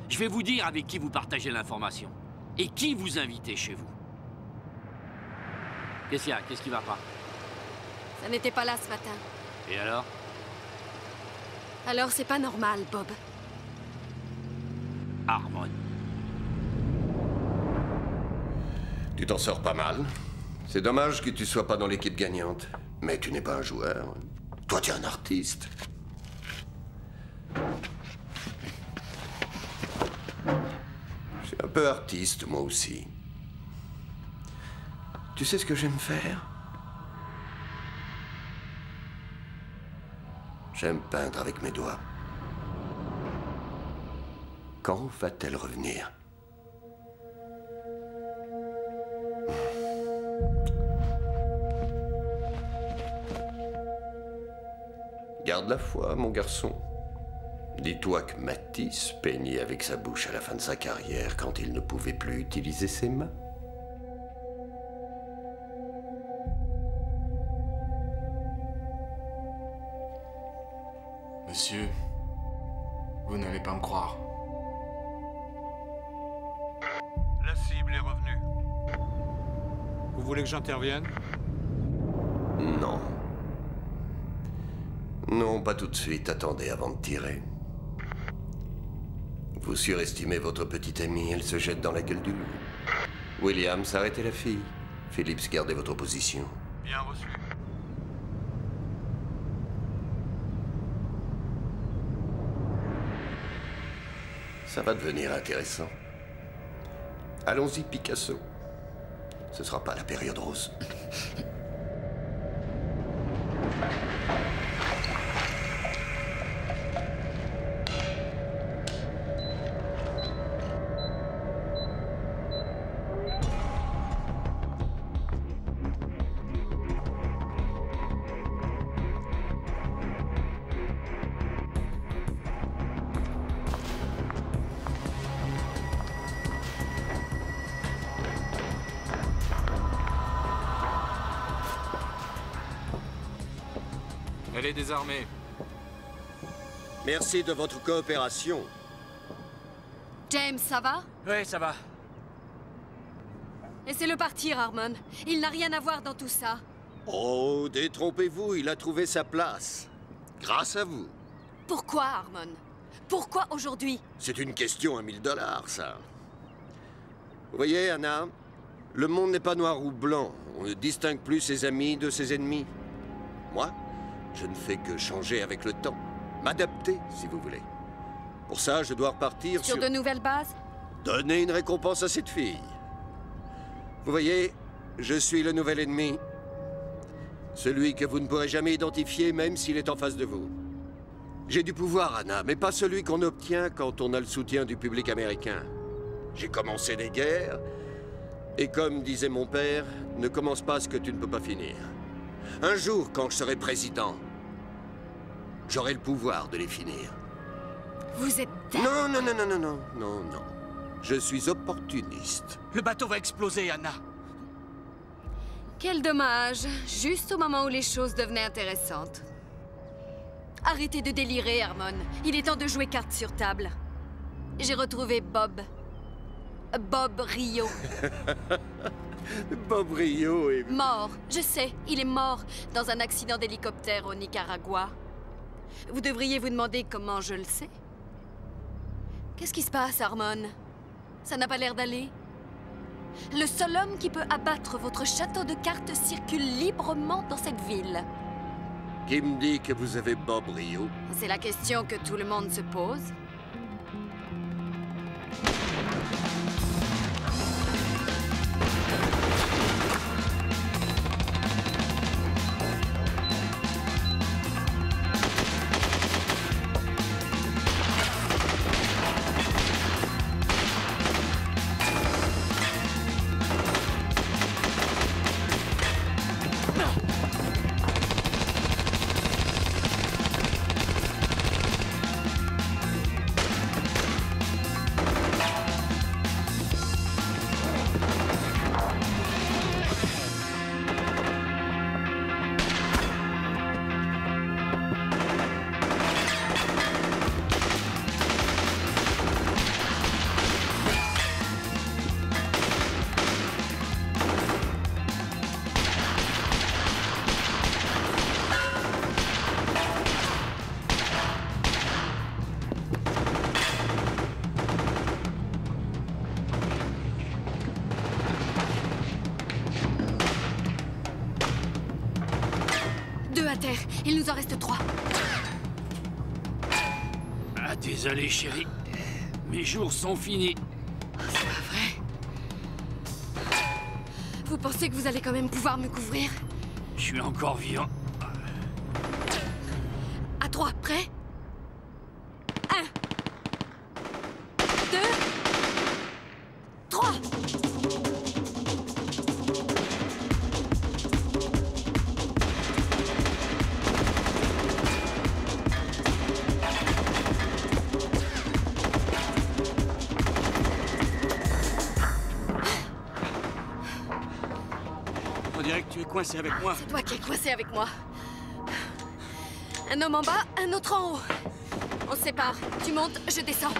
Je vais vous dire avec qui vous partagez l'information. Et qui vous invitez chez vous. Qu'est-ce qu'il y a? Qu'est-ce qui va pas?
Ça n'était pas là ce matin.
Et alors?
Alors c'est pas normal, Bob.
Harmon.
Tu t'en sors pas mal. C'est dommage que tu sois pas dans l'équipe gagnante. Mais tu n'es pas un joueur. Toi, tu es un artiste. Je suis un peu artiste, moi aussi. Tu sais ce que j'aime faire? J'aime peindre avec mes doigts. Quand va-t-elle revenir? Garde la foi, mon garçon. Dis-toi que Matisse peignait avec sa bouche à la fin de sa carrière quand il ne pouvait plus utiliser ses mains.
Monsieur, vous n'allez pas me croire.
La cible est revenue. Vous voulez que j'intervienne?
Non. Non, pas tout de suite. Attendez avant de tirer. Vous surestimez votre petite amie, elle se jette dans la gueule du loup. Williams, arrêtez la fille. Phillips, gardez votre position.
Bien reçu.
Ça va devenir intéressant. Allons-y, Picasso. Ce sera pas la période rose.
Elle est désarmée.
Merci de votre coopération.
James, ça va?
Ouais, ça va.
Laissez-le partir, Harmon. Il n'a rien à voir dans tout ça.
Oh, détrompez-vous, il a trouvé sa place. Grâce à vous.
Pourquoi, Harmon? Pourquoi aujourd'hui?
C'est une question à 1000 $, ça. Vous voyez, Anna, le monde n'est pas noir ou blanc. On ne distingue plus ses amis de ses ennemis. Moi, je ne fais que changer avec le temps. M'adapter, si vous voulez. Pour ça, je dois repartir
sur de nouvelles bases?
Donner une récompense à cette fille. Vous voyez, je suis le nouvel ennemi. Celui que vous ne pourrez jamais identifier, même s'il est en face de vous. J'ai du pouvoir, Anna, mais pas celui qu'on obtient quand on a le soutien du public américain. J'ai commencé des guerres, et comme disait mon père, ne commence pas ce que tu ne peux pas finir. Un jour, quand je serai président, j'aurai le pouvoir de les finir.
Vous êtes...
Non, non, non, non, non, non, non, non. Je suis opportuniste.
Le bateau va exploser, Anna.
Quel dommage. Juste au moment où les choses devenaient intéressantes. Arrêtez de délirer, Harmon. Il est temps de jouer carte sur table. J'ai retrouvé Bob. Bob Rio.
Bob Rio est...
Mort, je sais, il est mort dans un accident d'hélicoptère au Nicaragua. Vous devriez vous demander comment je le sais. Qu'est-ce qui se passe, Harmon? Ça n'a pas l'air d'aller? Le seul homme qui peut abattre votre château de cartes circule librement dans cette ville.
Qui me dit que vous avez Bob Rio?
C'est la question que tout le monde se pose. Il nous en reste 3.
Ah, désolé, chérie. Mes jours sont finis.
C'est pas vrai. Vous pensez que vous allez quand même pouvoir me couvrir?
Je suis encore vivant.
À 3, prêt? 1, 2, 3.
Tu es coincé avec moi.
C'est toi qui es coincé avec moi. Un homme en bas, un autre en haut. On se sépare. Tu montes, je descends.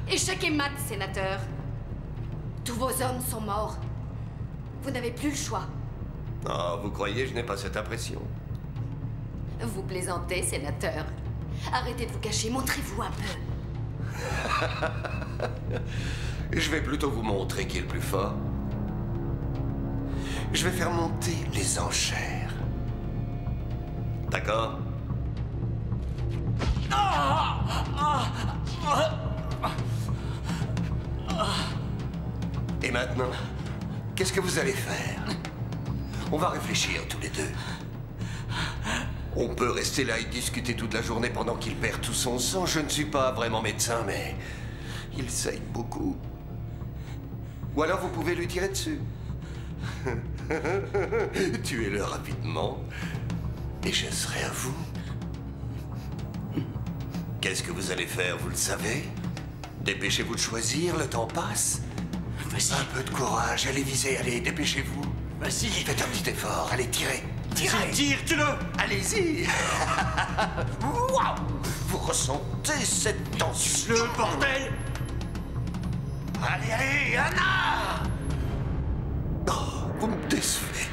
Échec et mat, sénateur. Tous vos hommes sont morts. Vous n'avez plus le choix.
Oh, vous croyez, je n'ai pas cette impression?
Vous plaisantez, sénateur. Arrêtez de vous cacher, montrez-vous un peu.
Je vais plutôt vous montrer qui est le plus fort. Je vais faire monter les enchères. D'accord? Et maintenant, qu'est-ce que vous allez faire? On va réfléchir tous les deux. On peut rester là et discuter toute la journée pendant qu'il perd tout son sang. Je ne suis pas vraiment médecin, mais il saigne beaucoup. Ou alors vous pouvez lui tirer dessus. Tuez-le rapidement et je serai à vous. Qu'est-ce que vous allez faire, vous le savez? Dépêchez-vous de choisir, le temps passe.
Vas-y.
Un peu de courage, allez viser, allez, dépêchez-vous.
Vas-y.
Faites un petit effort, allez, tirez. Tirez.
Tire, tue-le.
Allez-y. Waouh. Vous ressentez cette tension?
Le bordel.
Allez, allez, Anna. Oh, vous me décevez.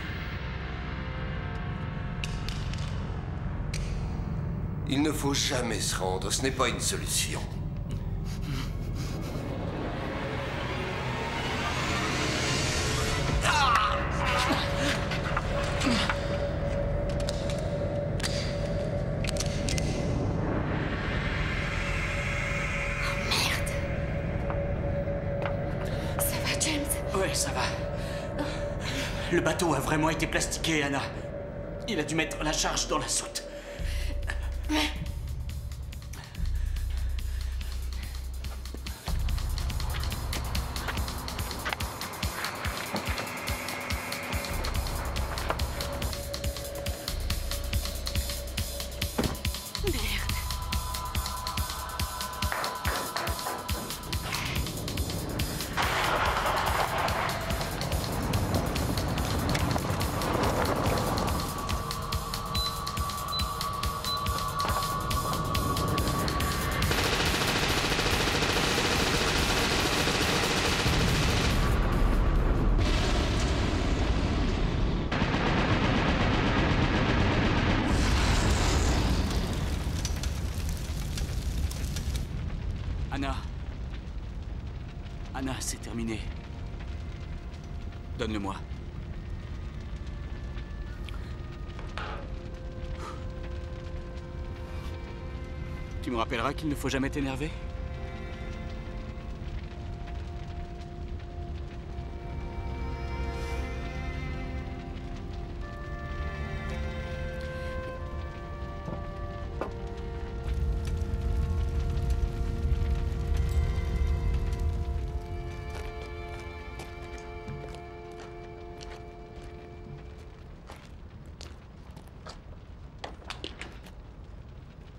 Il ne faut jamais se rendre, ce n'est pas une solution.
Ouais, ça va. Le bateau a vraiment été plastiqué, Anna. Il a dû mettre la charge dans la soute. Anna, c'est terminé. Donne-le-moi. Tu me rappelleras qu'il ne faut jamais t'énerver?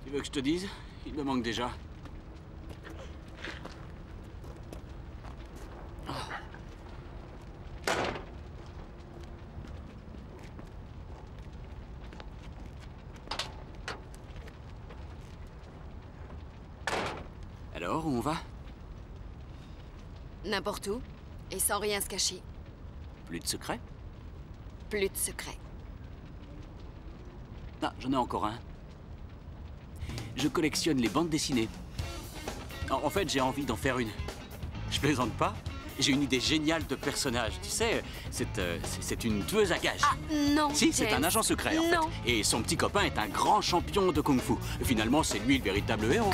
Tu veux que je te dise? Il me manque déjà. Alors, où on va?
N'importe où, et sans rien se cacher.
Plus de secrets?
Plus de secrets.
Ah, j'en ai encore un. Je collectionne les bandes dessinées. En fait, j'ai envie d'en faire une. Je plaisante pas. J'ai une idée géniale de personnage. Tu sais, c'est une tueuse à gages.
Ah, non,
si, c'est
James.
un agent secret, en fait. Et son petit copain est un grand champion de kung-fu. Finalement, c'est lui le véritable héros.